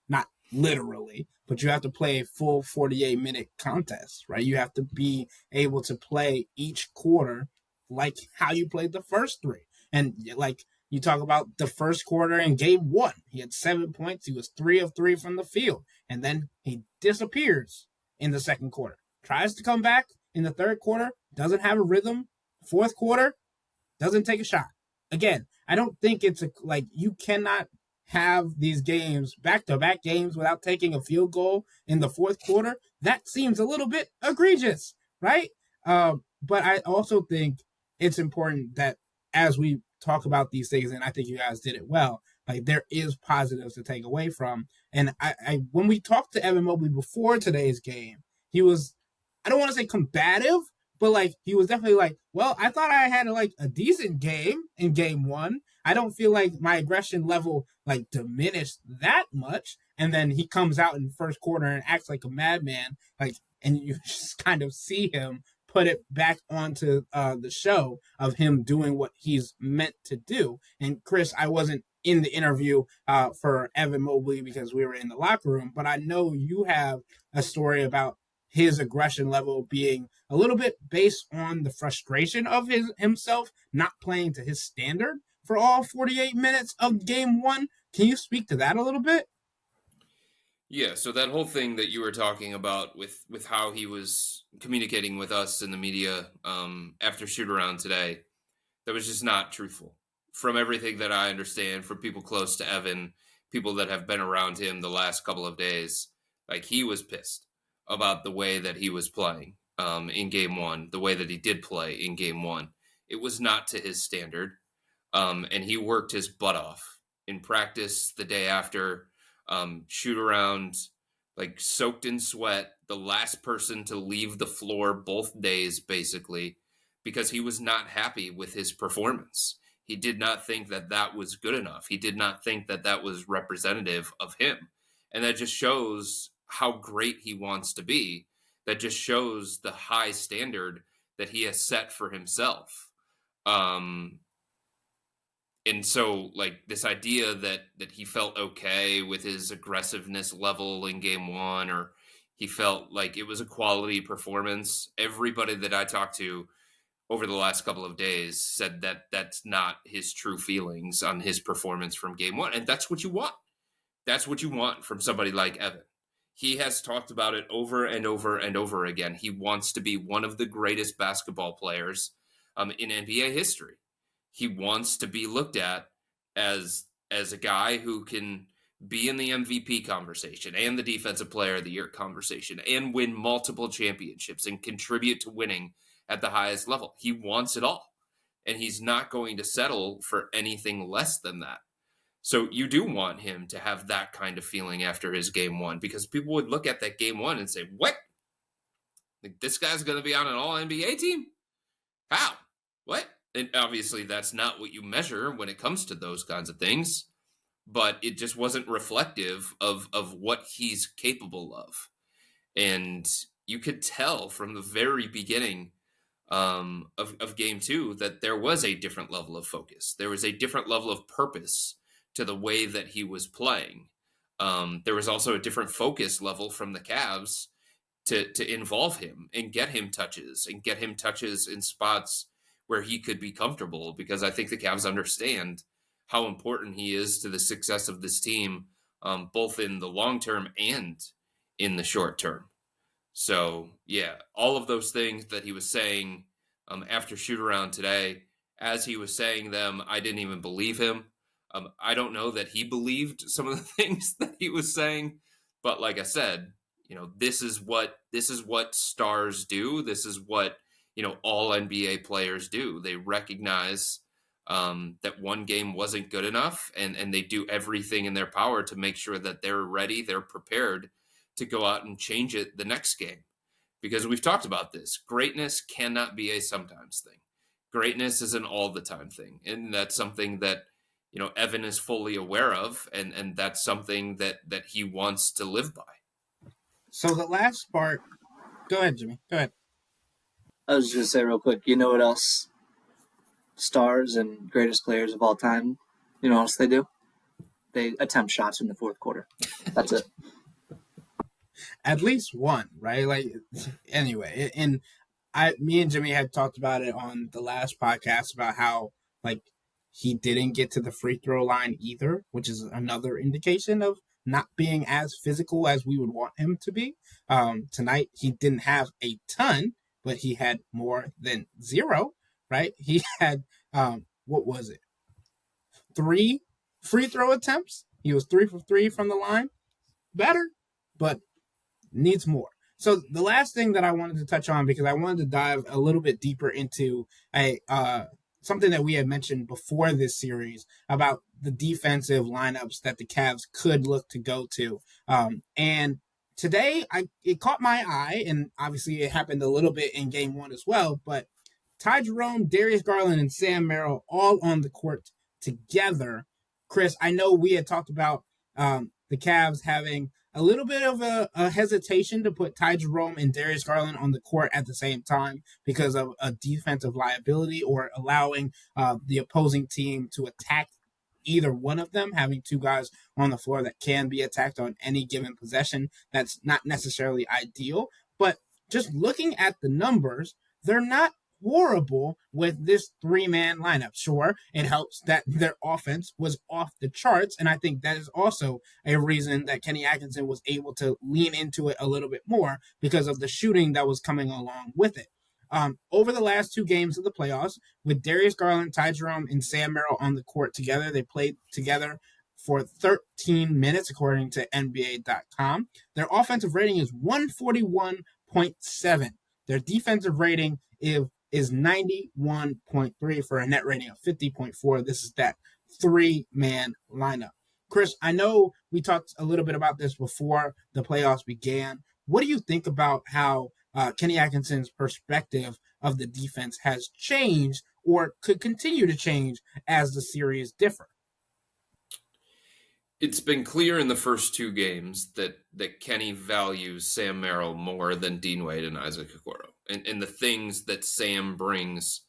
not literally, but you have to play a full 48-minute contest, right? You have to be able to play each quarter like how you played the first 3. And, like, you talk about the first quarter in game 1. He had 7 points. He was 3 of 3 from the field. And then he disappears in the second quarter. Tries to come back in the third quarter. Doesn't have a rhythm. Fourth quarter. Doesn't take a shot. Again, I don't think it's you cannot have these games, back-to-back games, without taking a field goal in the fourth quarter. That seems a little bit egregious, right? But I also think it's important that as we talk about these things, and I think you guys did it well, like, there is positives to take away from. And I when we talked to Evan Mobley before today's game, he was, I don't want to say combative, but, like, he was definitely like, well, I thought I had, like, a decent game in game 1. I don't feel like my aggression level, like, diminished that much. And then he comes out in the first quarter and acts like a madman, like, and you just kind of see him put it back onto the show of him doing what he's meant to do. And Chris, I wasn't in the interview for Evan Mobley because we were in the locker room, but I know you have a story about his aggression level being a little bit based on the frustration of himself not playing to his standard for all 48 minutes of game 1. Can you speak to that a little bit? Yeah, so that whole thing that you were talking about with how he was communicating with us in the media after shoot-around today, that was just not truthful. From everything that I understand, from people close to Evan, people that have been around him the last couple of days, like, he was pissed about the way that he was playing in game 1, the way that he did play in game 1. It was not to his standard, and he worked his butt off in practice the day after, shoot around, like, soaked in sweat, the last person to leave the floor both days, basically, because he was not happy with his performance. He did not think that was good enough. He did not think that was representative of him. And that just shows how great he wants to be. That just shows the high standard that he has set for himself. And so, like, this idea that he felt okay with his aggressiveness level in game one, or he felt like it was a quality performance. Everybody that I talked to over the last couple of days said that that's not his true feelings on his performance from game one. And that's what you want. That's what you want from somebody like Evan. He has talked about it over and over and over again. He wants to be one of the greatest basketball players in NBA history. He wants to be looked at as a guy who can be in the MVP conversation and the Defensive Player of the Year conversation and win multiple championships and contribute to winning at the highest level. He wants it all, and he's not going to settle for anything less than that. So you do want him to have that kind of feeling after his game one, because people would look at that game one and say, what? Like, this guy's going to be on an all-NBA team? How? What? And obviously that's not what you measure when it comes to those kinds of things, but it just wasn't reflective of what he's capable of. And you could tell from the very beginning of game two that there was a different level of focus. There was a different level of purpose to the way that he was playing. There was also a different focus level from the Cavs to involve him and get him touches in spots where he could be comfortable, because I think the Cavs understand how important he is to the success of this team, both in the long term and in the short term. So, yeah, all of those things that he was saying after shoot around today, as he was saying them, I didn't even believe him. I don't know that he believed some of the things that he was saying, but like I said, this is what stars do. This is what, all NBA players do. They recognize that one game wasn't good enough, and they do everything in their power to make sure that they're ready, they're prepared to go out and change it the next game. Because we've talked about this. Greatness cannot be a sometimes thing. Greatness is an all the time thing. And that's something that, Evan is fully aware of, and that's something that he wants to live by. So the last part, go ahead, Jimmy. Go ahead. I was just going to say real quick, you know what else stars and greatest players of all time, you know what else they do? They attempt shots in the fourth quarter. That's it. At least one, right? Like, anyway, and me and Jimmy had talked about it on the last podcast about how, like, he didn't get to the free throw line either, which is another indication of not being as physical as we would want him to be. Tonight, he didn't have a ton, but he had more than zero, right? He had, what was it? 3 free throw attempts. He was 3 for 3 from the line. Better, but needs more. So the last thing that I wanted to touch on, because I wanted to dive a little bit deeper into something that we had mentioned before this series about the defensive lineups that the Cavs could look to go to. And today, it caught my eye, and obviously it happened a little bit in game one as well, but Ty Jerome, Darius Garland, and Sam Merrill all on the court together. Chris, I know we had talked about the Cavs having a little bit of a hesitation to put Ty Jerome and Darius Garland on the court at the same time because of a defensive liability, or allowing the opposing team to attack either one of them, having two guys on the floor that can be attacked on any given possession. That's not necessarily ideal, but just looking at the numbers, they're not horrible with this 3-man lineup. Sure, it helps that their offense was off the charts, and I think that is also a reason that Kenny Atkinson was able to lean into it a little bit more, because of the shooting that was coming along with it. Over the last 2 games of the playoffs, with Darius Garland, Ty Jerome, and Sam Merrill on the court together, they played together for 13 minutes, according to NBA.com. Their offensive rating is 141.7. Their defensive rating is 91.3 for a net rating of 50.4. This is that 3-man lineup. Chris, I know we talked a little bit about this before the playoffs began. What do you think about how Kenny Atkinson's perspective of the defense has changed, or could continue to change as the series differ? It's been clear in the first 2 games that Kenny values Sam Merrill more than Dean Wade and Isaac Okoro. And the things that Sam brings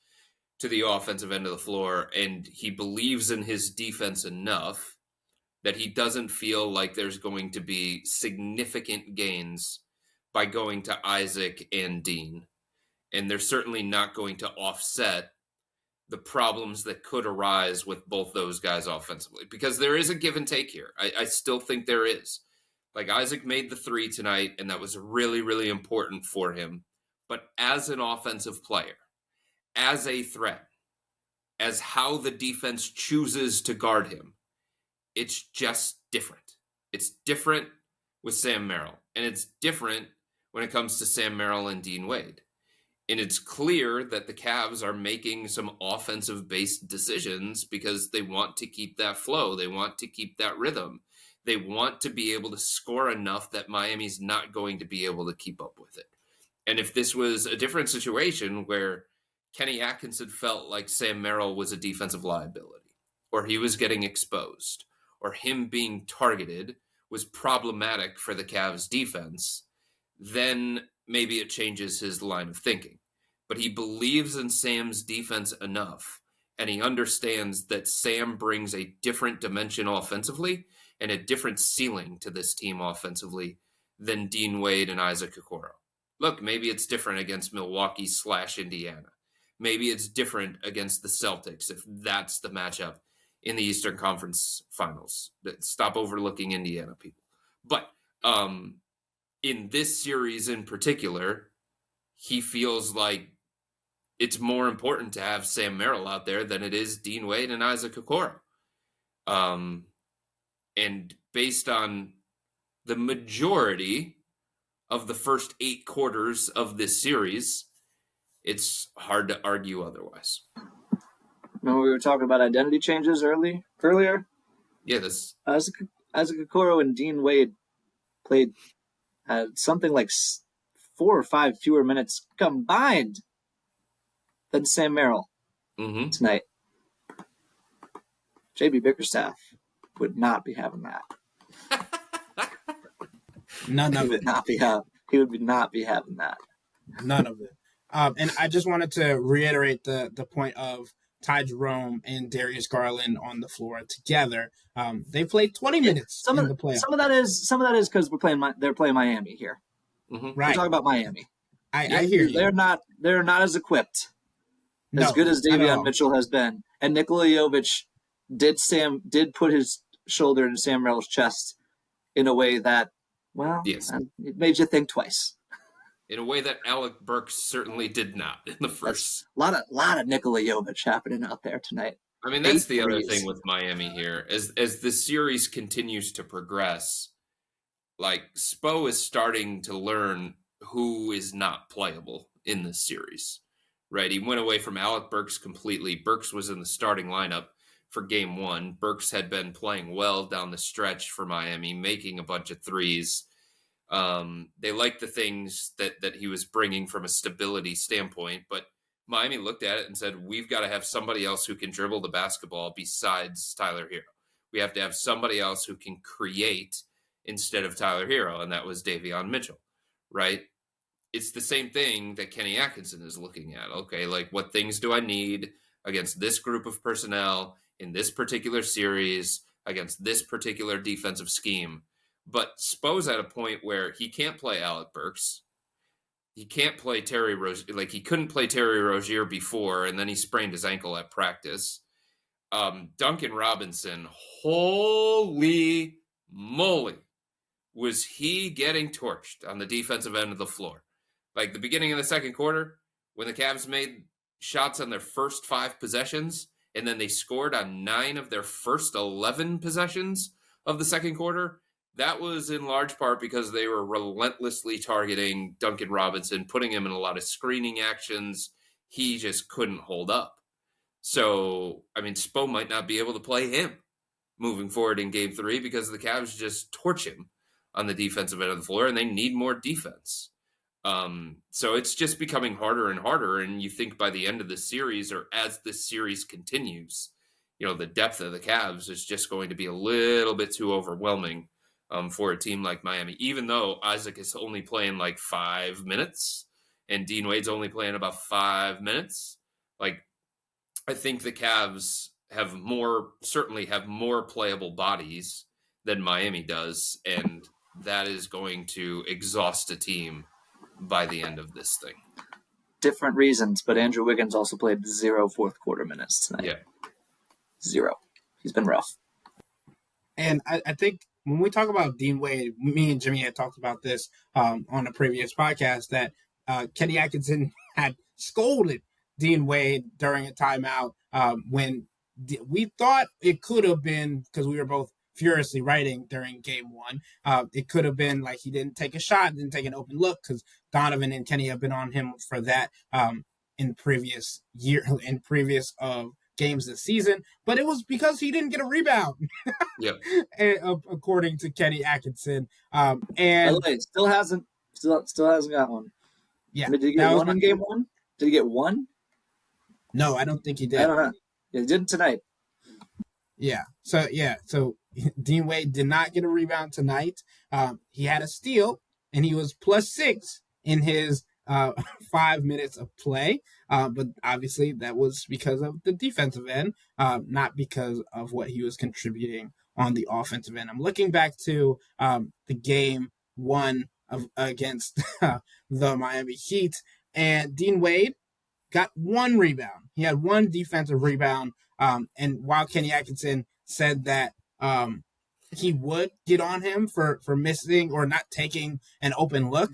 to the offensive end of the floor, and he believes in his defense enough that he doesn't feel like there's going to be significant gains by going to Isaac and Dean. And they're certainly not going to offset the problems that could arise with both those guys offensively, because there is a give and take here. I still think there is. Like, Isaac made the three tonight, and that was really, really important for him. But as an offensive player, as a threat, as how the defense chooses to guard him, it's just different. It's different with Sam Merrill, and it's different when it comes to Sam Merrill and Dean Wade. And it's clear that the Cavs are making some offensive-based decisions because they want to keep that flow. They want to keep that rhythm. They want to be able to score enough that Miami's not going to be able to keep up with it. And if this was a different situation where Kenny Atkinson felt like Sam Merrill was a defensive liability, or he was getting exposed, or him being targeted was problematic for the Cavs defense, then maybe it changes his line of thinking. But he believes in Sam's defense enough, and he understands that Sam brings a different dimension offensively and a different ceiling to this team offensively than Dean Wade and Isaac Okoro. Look, maybe it's different against Milwaukee/Indiana. Maybe it's different against the Celtics if that's the matchup in the Eastern Conference Finals. Stop overlooking Indiana, people. But in this series in particular, he feels like it's more important to have Sam Merrill out there than it is Dean Wade and Isaac Okoro. And based on the majority of the first 8 quarters of this series, it's hard to argue otherwise. Remember we were talking about identity changes earlier? Yeah, this Isaac Okoro and Dean Wade played something like 4 or 5 fewer minutes combined than Sam Merrill tonight. JB Bickerstaff would not be having that. None of it. He would not be having that. None of it. And I just wanted to reiterate the point of Ty Jerome and Darius Garland on the floor together. They played 20 minutes in the playoffs. Some of that is because they're playing Miami here. Right. We're talking about Miami. I hear you. They're not as equipped as good as Davion Mitchell has been, and Nikola Jovic did put his shoulder in Sam Merrill's chest in a way that, it made you think twice. In a way that Alec Burks certainly did not in the first. A lot of Nikola Jovic happening out there tonight. I mean, that's the other thing with Miami here. As the series continues to progress, like, Spo is starting to learn who is not playable in this series, right? He went away from Alec Burks completely. Burks was in the starting lineup for game 1. Burks had been playing well down the stretch for Miami, making a bunch of threes. They liked the things that he was bringing from a stability standpoint, but Miami looked at it and said, we've got to have somebody else who can dribble the basketball besides Tyler Herro. We have to have somebody else who can create instead of Tyler Herro, and that was Davion Mitchell, right? It's the same thing that Kenny Atkinson is looking at. Okay, like, what things do I need against this group of personnel in this particular series against this particular defensive scheme? But Spo's at a point where he can't play Alec Burks. He can't play Terry Rozier. Like, he couldn't play Terry Rozier before, and then he sprained his ankle at practice. Duncan Robinson, holy moly, was he getting torched on the defensive end of the floor. Like, the beginning of the second quarter, when the Cavs made shots on their first 5 possessions, and then they scored on 9 of their first 11 possessions of the second quarter, that was in large part because they were relentlessly targeting Duncan Robinson, putting him in a lot of screening actions. He just couldn't hold up. So, I mean, Spo might not be able to play him moving forward in game 3 because the Cavs just torch him on the defensive end of the floor, and they need more defense. So it's just becoming harder and harder. And you think by the end of the series, or as this series continues, the depth of the Cavs is just going to be a little bit too overwhelming for a team like Miami, even though Isaac is only playing like 5 minutes and Dean Wade's only playing about 5 minutes. Like, I think the Cavs certainly have more playable bodies than Miami does, and that is going to exhaust a team by the end of this thing. Different reasons, but Andrew Wiggins also played 0 fourth quarter minutes tonight. Yeah. 0. He's been rough. And I think when we talk about Dean Wade, me and Jimmy had talked about this on a previous podcast, that Kenny Atkinson had scolded Dean Wade during a timeout when we thought it could have been, because we were both furiously writing during game one, it could have been like he didn't take a shot, didn't take an open look, because Donovan and Kenny have been on him for that in previous games this season, but it was because he didn't get a rebound. Yep. According to Kenny Atkinson, By and the way, still hasn't got one. yeah, I mean, did he get one in game one? Did he get one? No, I don't think he did. I don't know. He didn't tonight. Yeah. So Dean Wade did not get a rebound tonight. He had a steal, and he was +6 in his 5 minutes of play. But obviously that was because of the defensive end, not because of what he was contributing on the offensive end. I'm looking back to the game one against the Miami Heat, and Dean Wade got 1 rebound. He had 1 defensive rebound. And while Kenny Atkinson said that he would get on him for missing or not taking an open look,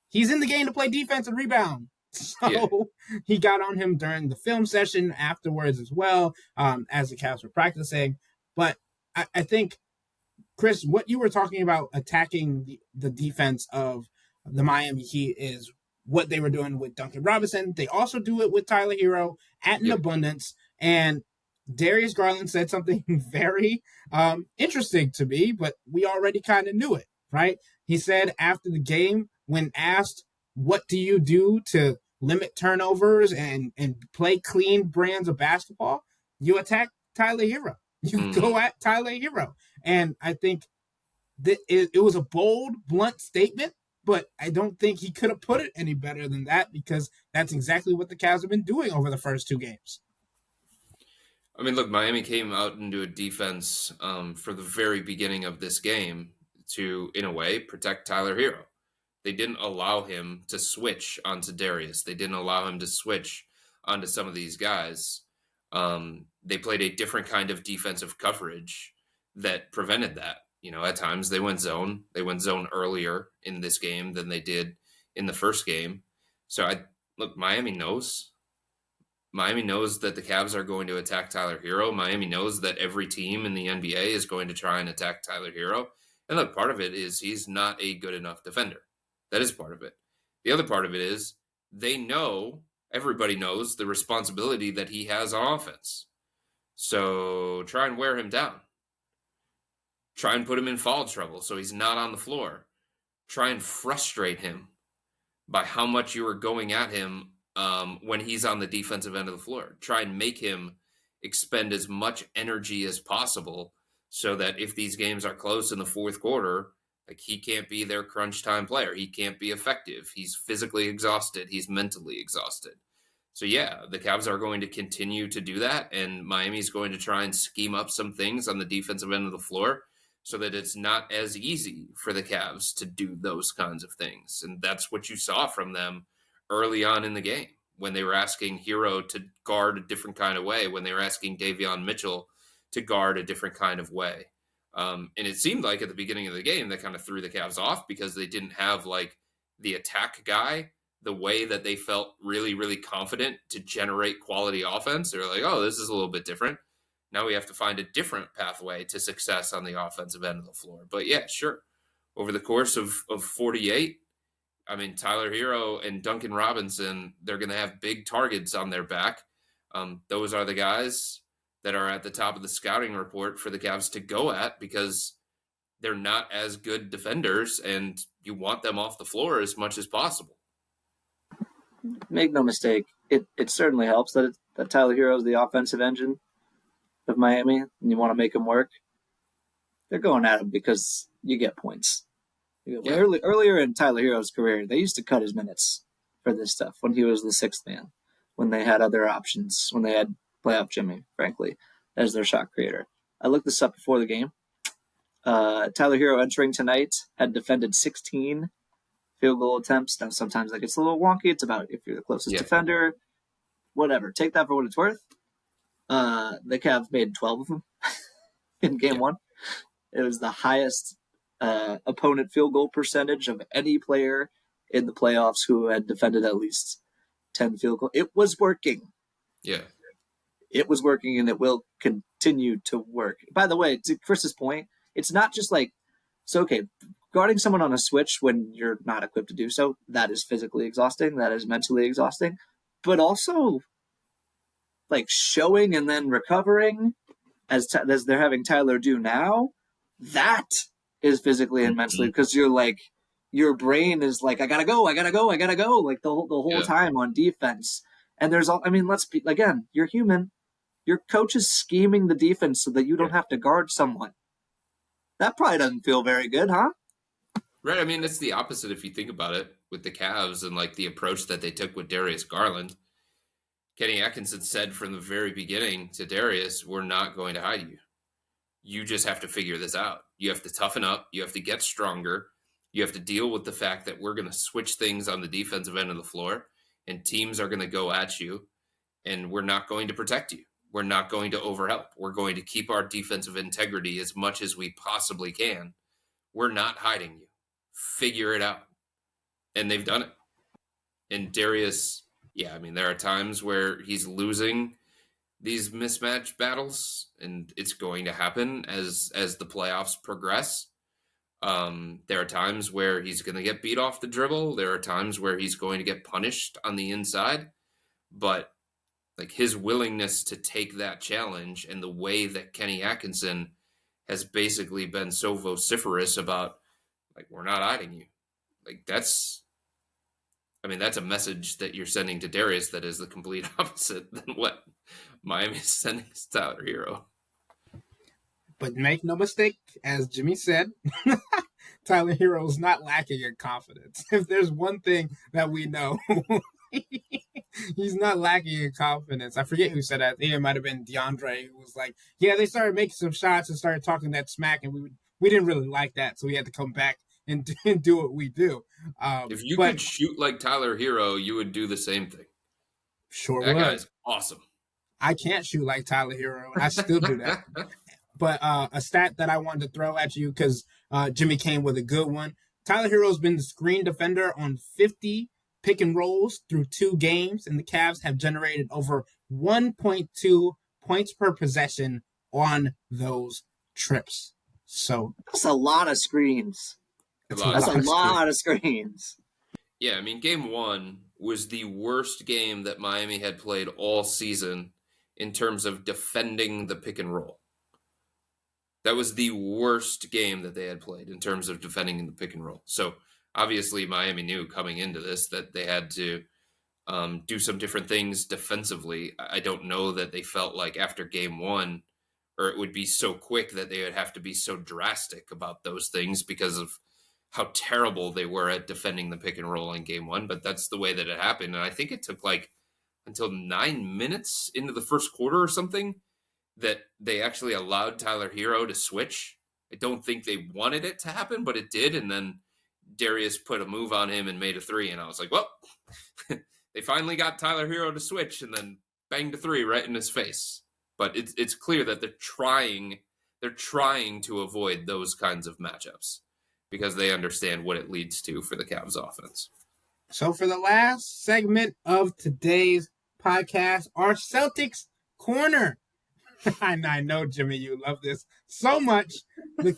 he's in the game to play defense and rebound. So he got on him during the film session afterwards as well, as the Cavs were practicing. But I think, Chris, what you were talking about attacking the defense of the Miami Heat is what they were doing with Duncan Robinson. They also do it with Tyler Herro at an abundance. And Darius Garland said something very interesting to me, but we already kind of knew it, right? He said after the game, when asked, what do you do to limit turnovers and play clean brands of basketball? You attack Tyler Herro. You go at Tyler Herro. And I think that it was a bold, blunt statement, but I don't think he could have put it any better than that, because that's exactly what the Cavs have been doing over the first 2 games. I mean, look, Miami came out into a defense for the very beginning of this game to, in a way, protect Tyler Herro. They didn't allow him to switch onto Darius. They didn't allow him to switch onto some of these guys. They played a different kind of defensive coverage that prevented that. You know, at times they went zone. They went zone earlier in this game than they did in the first game. So Miami knows. Miami knows that the Cavs are going to attack Tyler Herro. Miami knows that every team in the NBA is going to try and attack Tyler Herro. And look, part of it is he's not a good enough defender. That is part of it. The other part of it is everybody knows the responsibility that he has on offense. So try and wear him down. Try and put him in foul trouble so he's not on the floor. Try and frustrate him by how much you are going at him when he's on the defensive end of the floor. Try and make him expend as much energy as possible so that if these games are close in the fourth quarter, like, he can't be their crunch time player. He can't be effective. He's physically exhausted. He's mentally exhausted. So, yeah, the Cavs are going to continue to do that, and Miami's going to try and scheme up some things on the defensive end of the floor so that it's not as easy for the Cavs to do those kinds of things. And that's what you saw from them early on in the game, when they were asking Herro to guard a different kind of way, when they were asking Davion Mitchell to guard a different kind of way. And it seemed like at the beginning of the game that kind of threw the Cavs off, because they didn't have like the attack guy the way that they felt really, really confident to generate quality offense. They're like, oh, this is a little bit different. Now we have to find a different pathway to success on the offensive end of the floor. But yeah, sure. Over the course of 48, I mean, Tyler Herro and Duncan Robinson, they're going to have big targets on their back. Those are the guys that are at the top of the scouting report for the Cavs to go at, because they're not as good defenders, and you want them off the floor as much as possible. Make no mistake, it certainly helps that Tyler Herro is the offensive engine of Miami, and you want to make him work. They're going at him because you get points. Earlier in Tyler Herro's career, they used to cut his minutes for this stuff when he was the 6th man, when they had other options, when they had playoff Jimmy, frankly, as their shot creator. I looked this up before the game. Tyler Herro entering tonight had defended 16 field goal attempts. Now, sometimes that gets a little wonky. It's about if you're the closest defender, whatever. Take that for what it's worth. The Cavs made 12 of them in game one. It was the highest opponent field goal percentage of any player in the playoffs who had defended at least 10 field goals. It was working. Yeah. It was working, and it will continue to work. By the way, to Chris's point, it's not just like, so, okay, guarding someone on a switch when you're not equipped to do so, that is physically exhausting. That is mentally exhausting. But also, like, showing and then recovering, as they're having Tyler do now, that is physically and mentally, because you're like, your brain is like, I gotta go, like the whole time on defense. And there's all, I mean, let's be, again, you're human. Your coach is scheming the defense so that you don't have to guard someone. That probably doesn't feel very good, huh? Right. I mean, it's the opposite if you think about it with the Cavs and like the approach that they took with Darius Garland. Kenny Atkinson said from the very beginning to Darius, we're not going to hide you. You just have to figure this out. You have to toughen up. You have to get stronger. You have to deal with the fact that we're going to switch things on the defensive end of the floor, and teams are going to go at you, and we're not going to protect you. We're not going to overhelp. We're going to keep our defensive integrity as much as we possibly can. We're not hiding you. Figure it out. And they've done it. And Darius, I mean, there are times where he's losing these mismatch battles, and it's going to happen as the playoffs progress. There are times where he's going to get beat off the dribble. There are times where he's going to get punished on the inside. But like his willingness to take that challenge and the way that Kenny Atkinson has basically been so vociferous about, like, we're not hiding you. Like, that's a message that you're sending to Darius that is the complete opposite than what Miami's sending to Tyler Herro. But make no mistake, as Jimmy said, Tyler Herro is not lacking in confidence. If there's one thing that we know, he's not lacking in confidence. I forget who said that. I think it might have been DeAndre, who was like, they started making some shots and started talking that smack, and we didn't really like that, so we had to come back and do what we do. If you could shoot like Tyler Herro, you would do the same thing. Sure that would. Guy's awesome. I can't shoot like Tyler Herro, and I still do that. But a stat that I wanted to throw at you, because Jimmy came with a good one. Tyler Herro's been the screen defender on 50 pick and rolls through 2 games, and the Cavs have generated over 1.2 points per possession on those trips. So that's a lot of screens. That's a lot of screens. Yeah, I mean, game 1 was the worst game that Miami had played all season in terms of defending the pick and roll. That was the worst game that they had played in terms of defending the pick and roll. So obviously Miami knew coming into this that they had to do some different things defensively. I don't know that they felt like after game 1, or it would be so quick that they would have to be so drastic about those things because of how terrible they were at defending the pick and roll in game 1. But that's the way that it happened. And I think it took like until 9 minutes into the first quarter or something that they actually allowed Tyler Herro to switch. I don't think they wanted it to happen, but it did. And then Darius put a move on him and made a 3. And I was like, well, they finally got Tyler Herro to switch, and then banged a 3 right in his face. But it's clear that they're trying to avoid those kinds of matchups because they understand what it leads to for the Cavs offense. So for the last segment of today's podcast, our Celtics corner. I know, Jimmy, you love this so much. The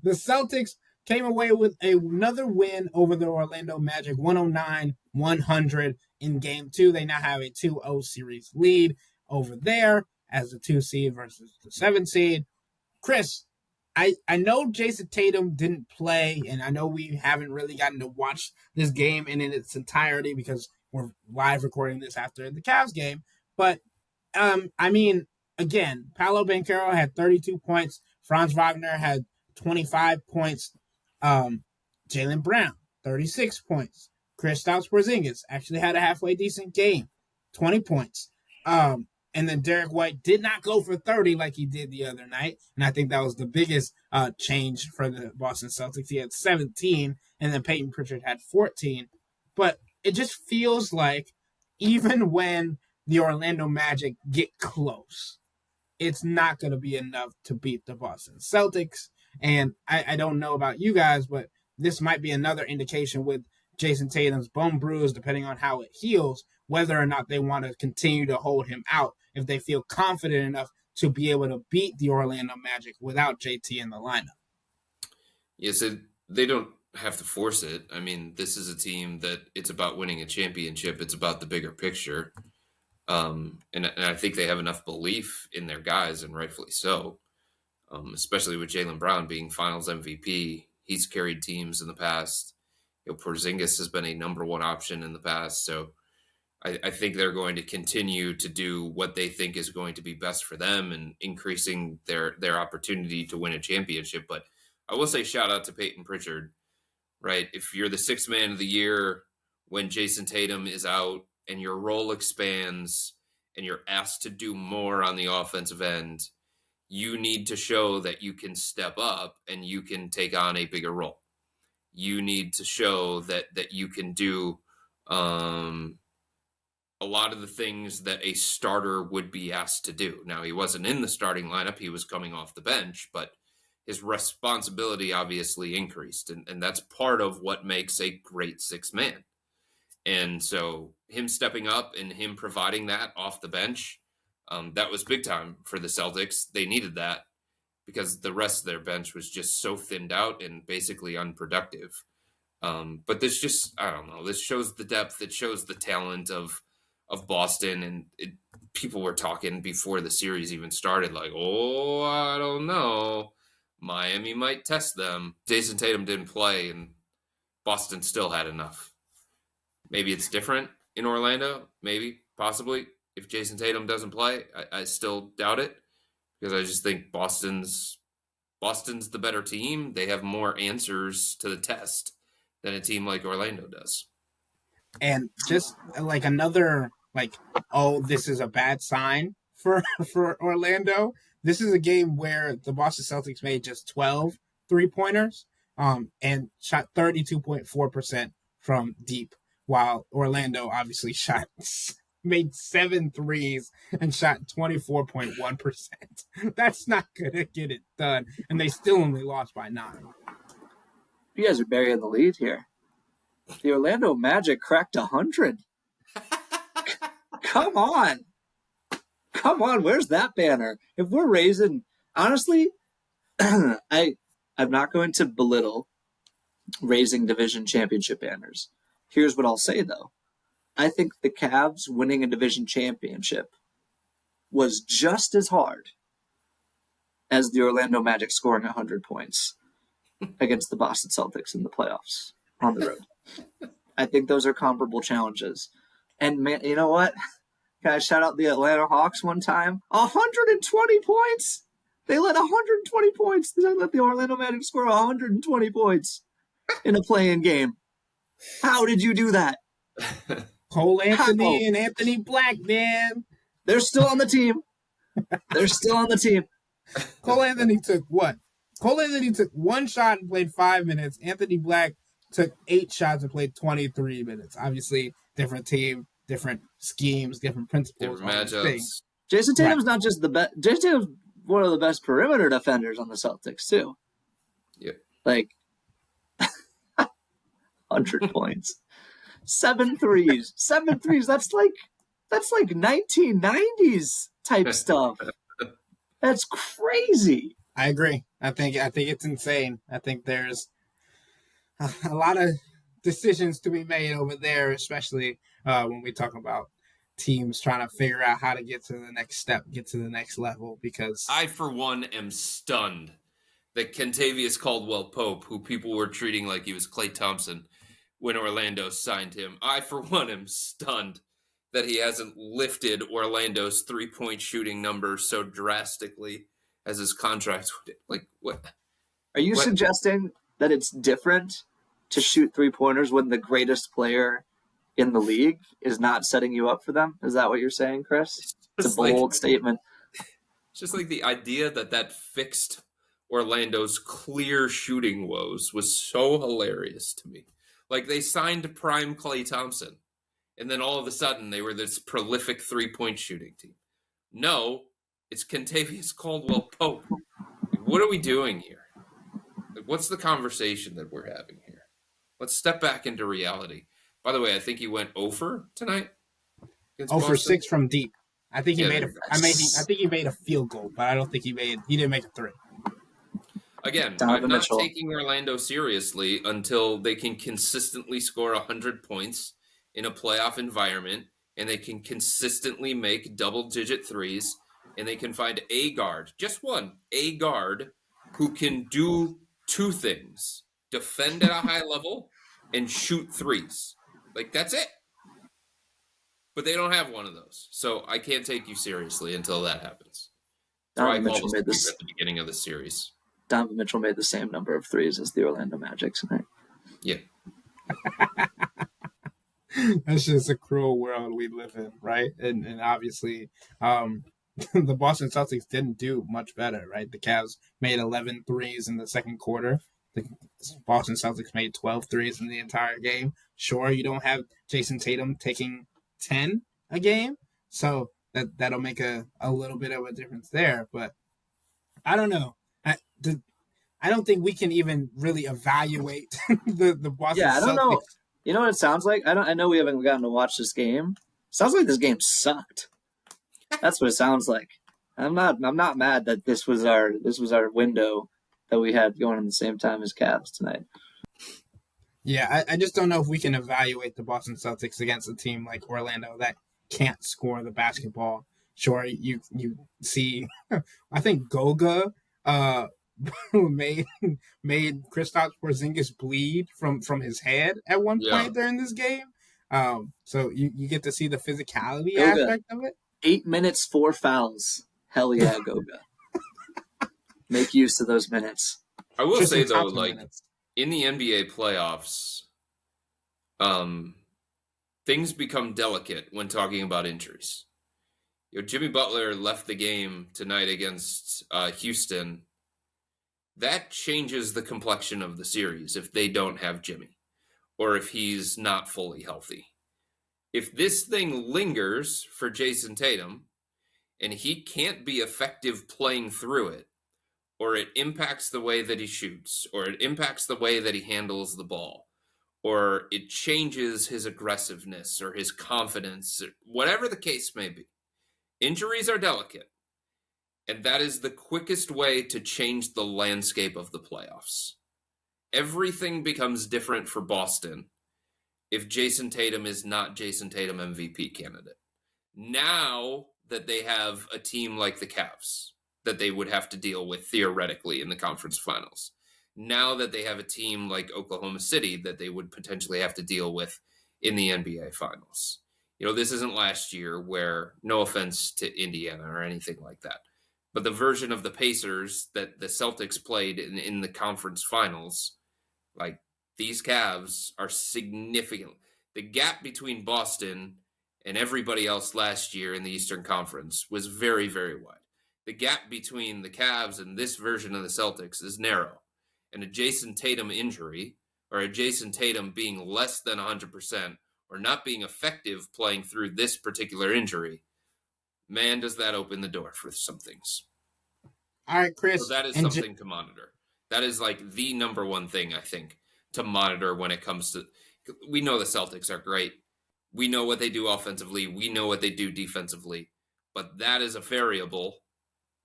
Celtics came away with another win over the Orlando Magic, 109-100 in Game 2. They now have a 2-0 series lead over there as a 2 seed versus the 7 seed. Chris, I know Jason Tatum didn't play, and I know we haven't really gotten to watch this game in its entirety because we're live recording this after the Cavs game. But, I mean, again, Paolo Banchero had 32 points. Franz Wagner had 25 points. Jaylen Brown, 36 points. Kristaps Porzingis actually had a halfway decent game, 20 points. And then Derek White did not go for 30 like he did the other night. And I think that was the biggest change for the Boston Celtics. He had 17, and then Peyton Pritchard had 14. But it just feels like even when the Orlando Magic get close, it's not going to be enough to beat the Boston Celtics. And I don't know about you guys, but this might be another indication with Jason Tatum's bum bruise, depending on how it heals, whether or not they want to continue to hold him out if they feel confident enough to be able to beat the Orlando Magic without JT in the lineup. Yes, they don't have to force it. I mean, this is a team that it's about winning a championship. It's about the bigger picture. And I think they have enough belief in their guys, and rightfully so, especially with Jaylen Brown being finals MVP. He's carried teams in the past. Porzingis has been a number one option in the past. So I think they're going to continue to do what they think is going to be best for them and increasing their opportunity to win a championship. But I will say shout out to Peyton Pritchard, right? If you're the sixth man of the year when Jason Tatum is out and your role expands and you're asked to do more on the offensive end, you need to show that you can step up and you can take on a bigger role. You need to show that you can do a lot of the things that a starter would be asked to do. Now, he wasn't in the starting lineup. He was coming off the bench, but his responsibility obviously increased. And that's part of what makes a great sixth man. And so him stepping up and him providing that off the bench, that was big time for the Celtics. They needed that because the rest of their bench was just so thinned out and basically unproductive. But this just, I don't know, this shows the depth. It shows the talent of Boston. And people were talking before the series even started, like, oh, I don't know. Miami might test them. Jason Tatum didn't play, and Boston still had enough. Maybe it's different in Orlando. Maybe, possibly. If Jason Tatum doesn't play, I still doubt it because I just think Boston's the better team. They have more answers to the test than a team like Orlando does. And just like another, like, oh, this is a bad sign for Orlando. This is a game where the Boston Celtics made just 12 3-pointers and shot 32.4% from deep, while Orlando obviously made 7 threes and shot 24.1%. That's not going to get it done. And they still only lost by 9. You guys are burying the lead here. The Orlando Magic cracked 100. Come on. Come on, where's that banner? If we're raising, honestly, I'm not going to belittle raising division championship banners. Here's what I'll say, though. I think the Cavs winning a division championship was just as hard as the Orlando Magic scoring 100 points against the Boston Celtics in the playoffs on the road. I think those are comparable challenges. And, man, you know what? Can I shout out the Atlanta Hawks one time? 120 points! They let 120 points. They let the Orlando Magic score 120 points in a play-in game. How did you do that? Cole Anthony and Anthony Black, man. They're still on the team. They're still on the team. Cole Anthony took what? Cole Anthony took 1 shot and played 5 minutes. Anthony Black took 8 shots and played 23 minutes. Obviously, different team, different schemes, different principles. Different matchups. Jason Tatum's not just the best. Jason Tatum's one of the best perimeter defenders on the Celtics, too. Yep. Like, 100 points. 7 threes. 7 threes. That's like 1990s type stuff. That's crazy. I agree. I think it's insane. I think there's a lot of decisions to be made over there, especially when we talk about teams trying to figure out how to get to the next step, get to the next level. Because I, for one, am stunned that Kentavious Caldwell-Pope, who people were treating like he was Klay Thompson when Orlando signed him, I, for one, am stunned that he hasn't lifted Orlando's 3-point shooting numbers so drastically as his contract would. Like, what? Are you suggesting that it's different to shoot 3-pointers when the greatest player in the league is not setting you up for them. Is that what you're saying, Chris? It's a bold statement. It's just like the idea that fixed Orlando's clear shooting woes was so hilarious to me. Like, they signed prime Klay Thompson, and then all of a sudden they were this prolific three-point shooting team. No, it's Kentavious Caldwell-Pope. Like, what are we doing here? Like, what's the conversation that we're having here? Let's step back into reality. By the way, I think he went over tonight. 0 for 6 from deep. I think he made I think he made a field goal, but I don't think he didn't make a three. Again, Donovan I'm not Mitchell. taking Orlando seriously until they can consistently score 100 points in a playoff environment, and they can consistently make double-digit threes, and they can find a guard, just one, a guard, who can do two things: defend at a high level and shoot threes. Like, that's it. But they don't have one of those, so I can't take you seriously until that happens. Donovan Mitchell made at the beginning of the series. Donovan Mitchell made the same number of threes as the Orlando Magic tonight. Yeah. That's just a cruel world we live in, right? And obviously, the Boston Celtics didn't do much better, right? The Cavs made 11 threes in the second quarter. The Boston Celtics made 12 threes in the entire game. Sure, you don't have Jason Tatum taking 10 a game, so that'll make a little bit of a difference there. But I don't know. I don't think we can even really evaluate the Boston Celtics. I don't know. You know what it sounds like? I know we haven't gotten to watch this game. Sounds like this game sucked. That's what it sounds like. I'm not mad that this was our window that we had going at the same time as Cavs tonight. Yeah, I just don't know if we can evaluate the Boston Celtics against a team like Orlando that can't score the basketball. Sure, you see, I think Goga made Kristaps Porzingis bleed from his head at one point during this game. So you get to see the physicality Goga. aspect of it. 8 minutes, 4 fouls. Hell yeah, Goga. Make use of those minutes. I will say, though, like, in the NBA playoffs, things become delicate when talking about injuries. Jimmy Butler left the game tonight against Houston. That changes the complexion of the series if they don't have Jimmy, or if he's not fully healthy. If this thing lingers for Jason Tatum, and he can't be effective playing through it, or it impacts the way that he shoots, or it impacts the way that he handles the ball, or it changes his aggressiveness or his confidence, whatever the case may be. Injuries are delicate, and that is the quickest way to change the landscape of the playoffs. Everything becomes different for Boston if Jason Tatum is not Jason Tatum MVP candidate. Now that they have a team like the Cavs that they would have to deal with theoretically in the conference finals. Now that they have a team like Oklahoma City that they would potentially have to deal with in the NBA finals. This isn't last year where, no offense to Indiana or anything like that, but the version of the Pacers that the Celtics played in the conference finals, like, these Cavs are significant. The gap between Boston and everybody else last year in the Eastern Conference was very, very wide. The gap between the Cavs and this version of the Celtics is narrow. And a Jason Tatum injury, or a Jason Tatum being less than 100%, or not being effective playing through this particular injury, man, does that open the door for some things. All right, Chris. So that is something to monitor. That is like the number one thing, I think, to monitor when it comes to... We know the Celtics are great. We know what they do offensively. We know what they do defensively. But that is a variable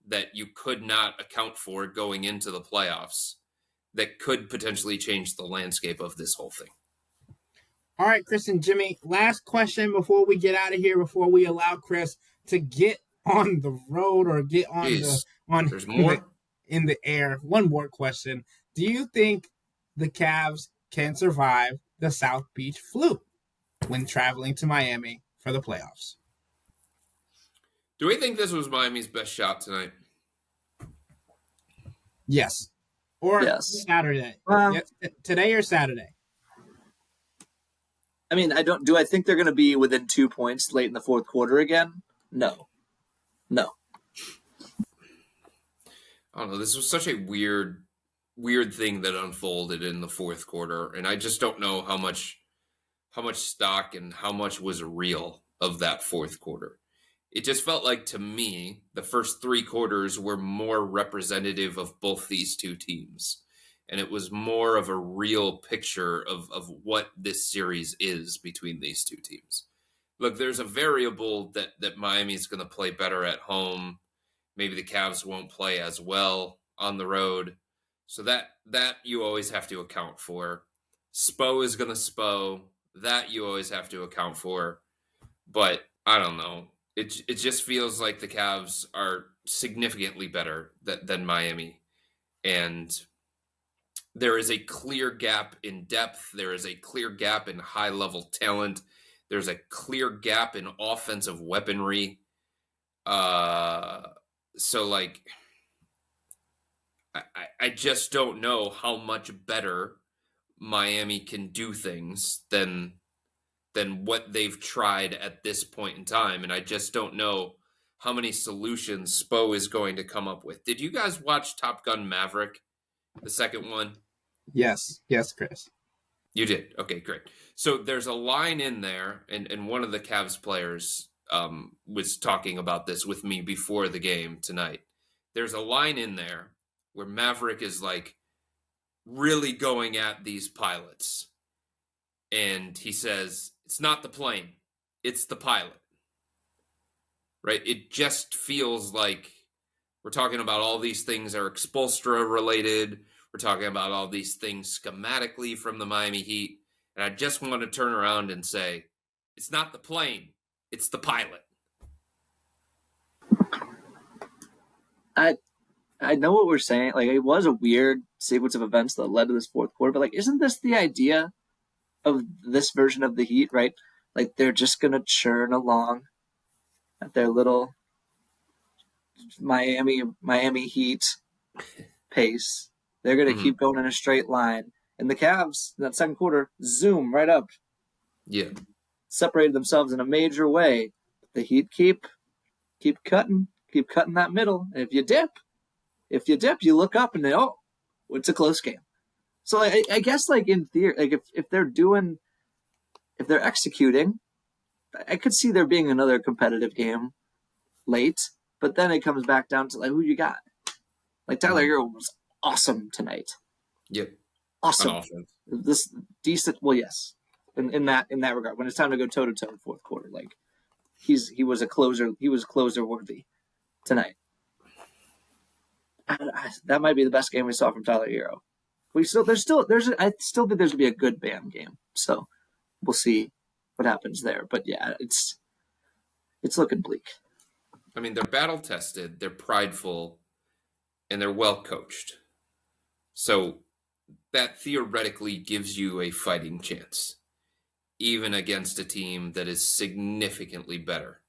that you could not account for going into the playoffs that could potentially change the landscape of this whole thing. All right, Chris and Jimmy, last question before we get out of here, before we allow Chris to get on the road or get on There's more in the air. One more question. Do you think the Cavs can survive the South Beach flu when traveling to Miami for the playoffs? Do we think this was Miami's best shot tonight? Yes. Or yes. Saturday. Today or Saturday? I mean, do I think they're going to be within 2 points late in the fourth quarter again? No. I don't know. This was such a weird thing that unfolded in the fourth quarter, and I just don't know how much stock and how much was real of that fourth quarter. It just felt like, to me, the first three quarters were more representative of both these two teams. And it was more of a real picture of what this series is between these two teams. Look, there's a variable that Miami's going to play better at home. Maybe the Cavs won't play as well on the road. So that you always have to account for. Spo is going to Spo. That you always have to account for. But I don't know. It just feels like the Cavs are significantly better than Miami. And there is a clear gap in depth. There is a clear gap in high-level talent. There's a clear gap in offensive weaponry. So, like, I just don't know how much better Miami can do things than what they've tried at this point in time. And I just don't know how many solutions Spo is going to come up with. Did you guys watch Top Gun Maverick, the second one? Yes, Chris. You did? Okay, great. So there's a line in there, and one of the Cavs players was talking about this with me before the game tonight. There's a line in there where Maverick is like really going at these pilots. And he says, it's not the plane, it's the pilot. Right? It just feels like we're talking about all these things are Expulstra related. We're talking about all these things schematically from the Miami Heat. And I just want to turn around and say, it's not the plane, it's the pilot. I know what we're saying. Like, it was a weird sequence of events that led to this fourth quarter, but, like, isn't this the idea of this version of the Heat, right? Like, they're just going to churn along at their little Miami Heat pace. They're going to keep going in a straight line. And the Cavs, in that second quarter, zoom right up. Yeah. Separated themselves in a major way. The Heat keep cutting that middle. And if you dip, you look up and it's a close game. So I guess, like, in theory, like, if they're executing, I could see there being another competitive game late. But then it comes back down to, like, who you got. Like, Tyler Herro was awesome tonight. Yep. Awesome. This decent. Well, yes. In that regard, when it's time to go toe to toe in fourth quarter, like, he was a closer. He was closer worthy tonight. That might be the best game we saw from Tyler Herro. I still think there's going to be a good Bam game. So we'll see what happens there. But yeah, it's looking bleak. I mean, they're battle tested, they're prideful, and they're well coached. So that theoretically gives you a fighting chance, even against a team that is significantly better.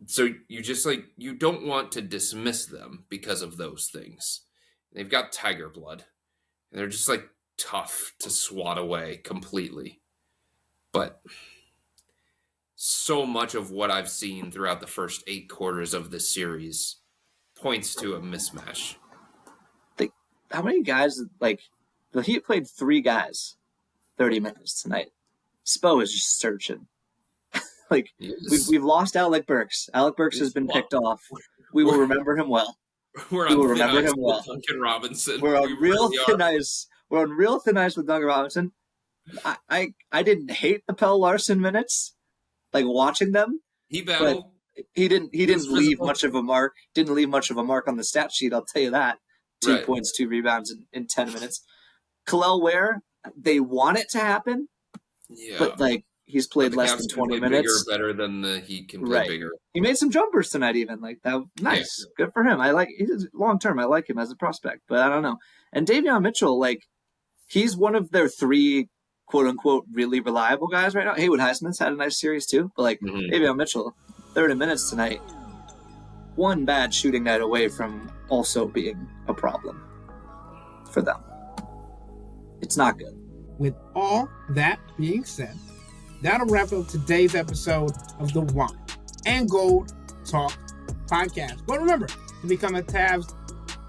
So you don't want to dismiss them because of those things. They've got tiger blood, and they're just, like, tough to swat away completely. But so much of what I've seen throughout the first 8 quarters of this series points to a mismatch. How many guys, like, the Heat played 3 guys 30 minutes tonight. Spo is just searching. Like, we've lost Alec Burks. Alec Burks has been picked off. We will remember him well. We will remember him well. Duncan Robinson. We're on real thin ice. We're on real thin ice with Duncan Robinson. I didn't hate the Pell Larson minutes, like, watching them. He battled. But he didn't leave much of a mark. Didn't leave much of a mark on the stat sheet. I'll tell you that. 2 points, 2 rebounds in 10 minutes. Kalel Ware, they want it to happen. Yeah. But, like, he's played less than 20 minutes. Better than the Heat can play bigger. He made some jumpers tonight, even, like that. Nice, good for him. He's long term. I like him as a prospect, but I don't know. And Davion Mitchell, like, he's one of their 3 quote unquote really reliable guys right now. Haywood Highsmith's had a nice series too, but, like, Davion Mitchell, 30 minutes tonight. One bad shooting night away from also being a problem for them. It's not good. with all that being said, that'll wrap up today's episode of the Wine and Gold Talk podcast. But remember to become a Tabs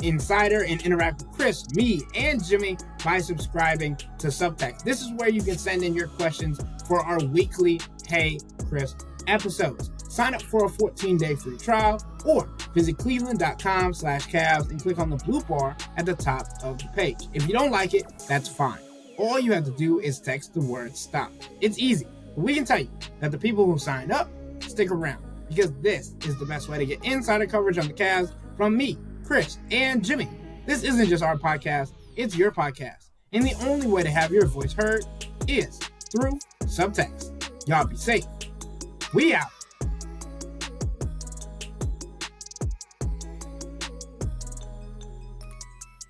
Insider and interact with Chris, me, and Jimmy by subscribing to Subtext. This is where you can send in your questions for our weekly Hey Chris episodes. Sign up for a 14-day free trial or visit cleveland.com/Cavs and click on the blue bar at the top of the page. If you don't like it, that's fine. All you have to do is text the word STOP. It's easy, but we can tell you that the people who sign up stick around because this is the best way to get insider coverage on the Cavs from me, Chris, and Jimmy. This isn't just our podcast, it's your podcast. And the only way to have your voice heard is through Subtext. Y'all be safe. We out.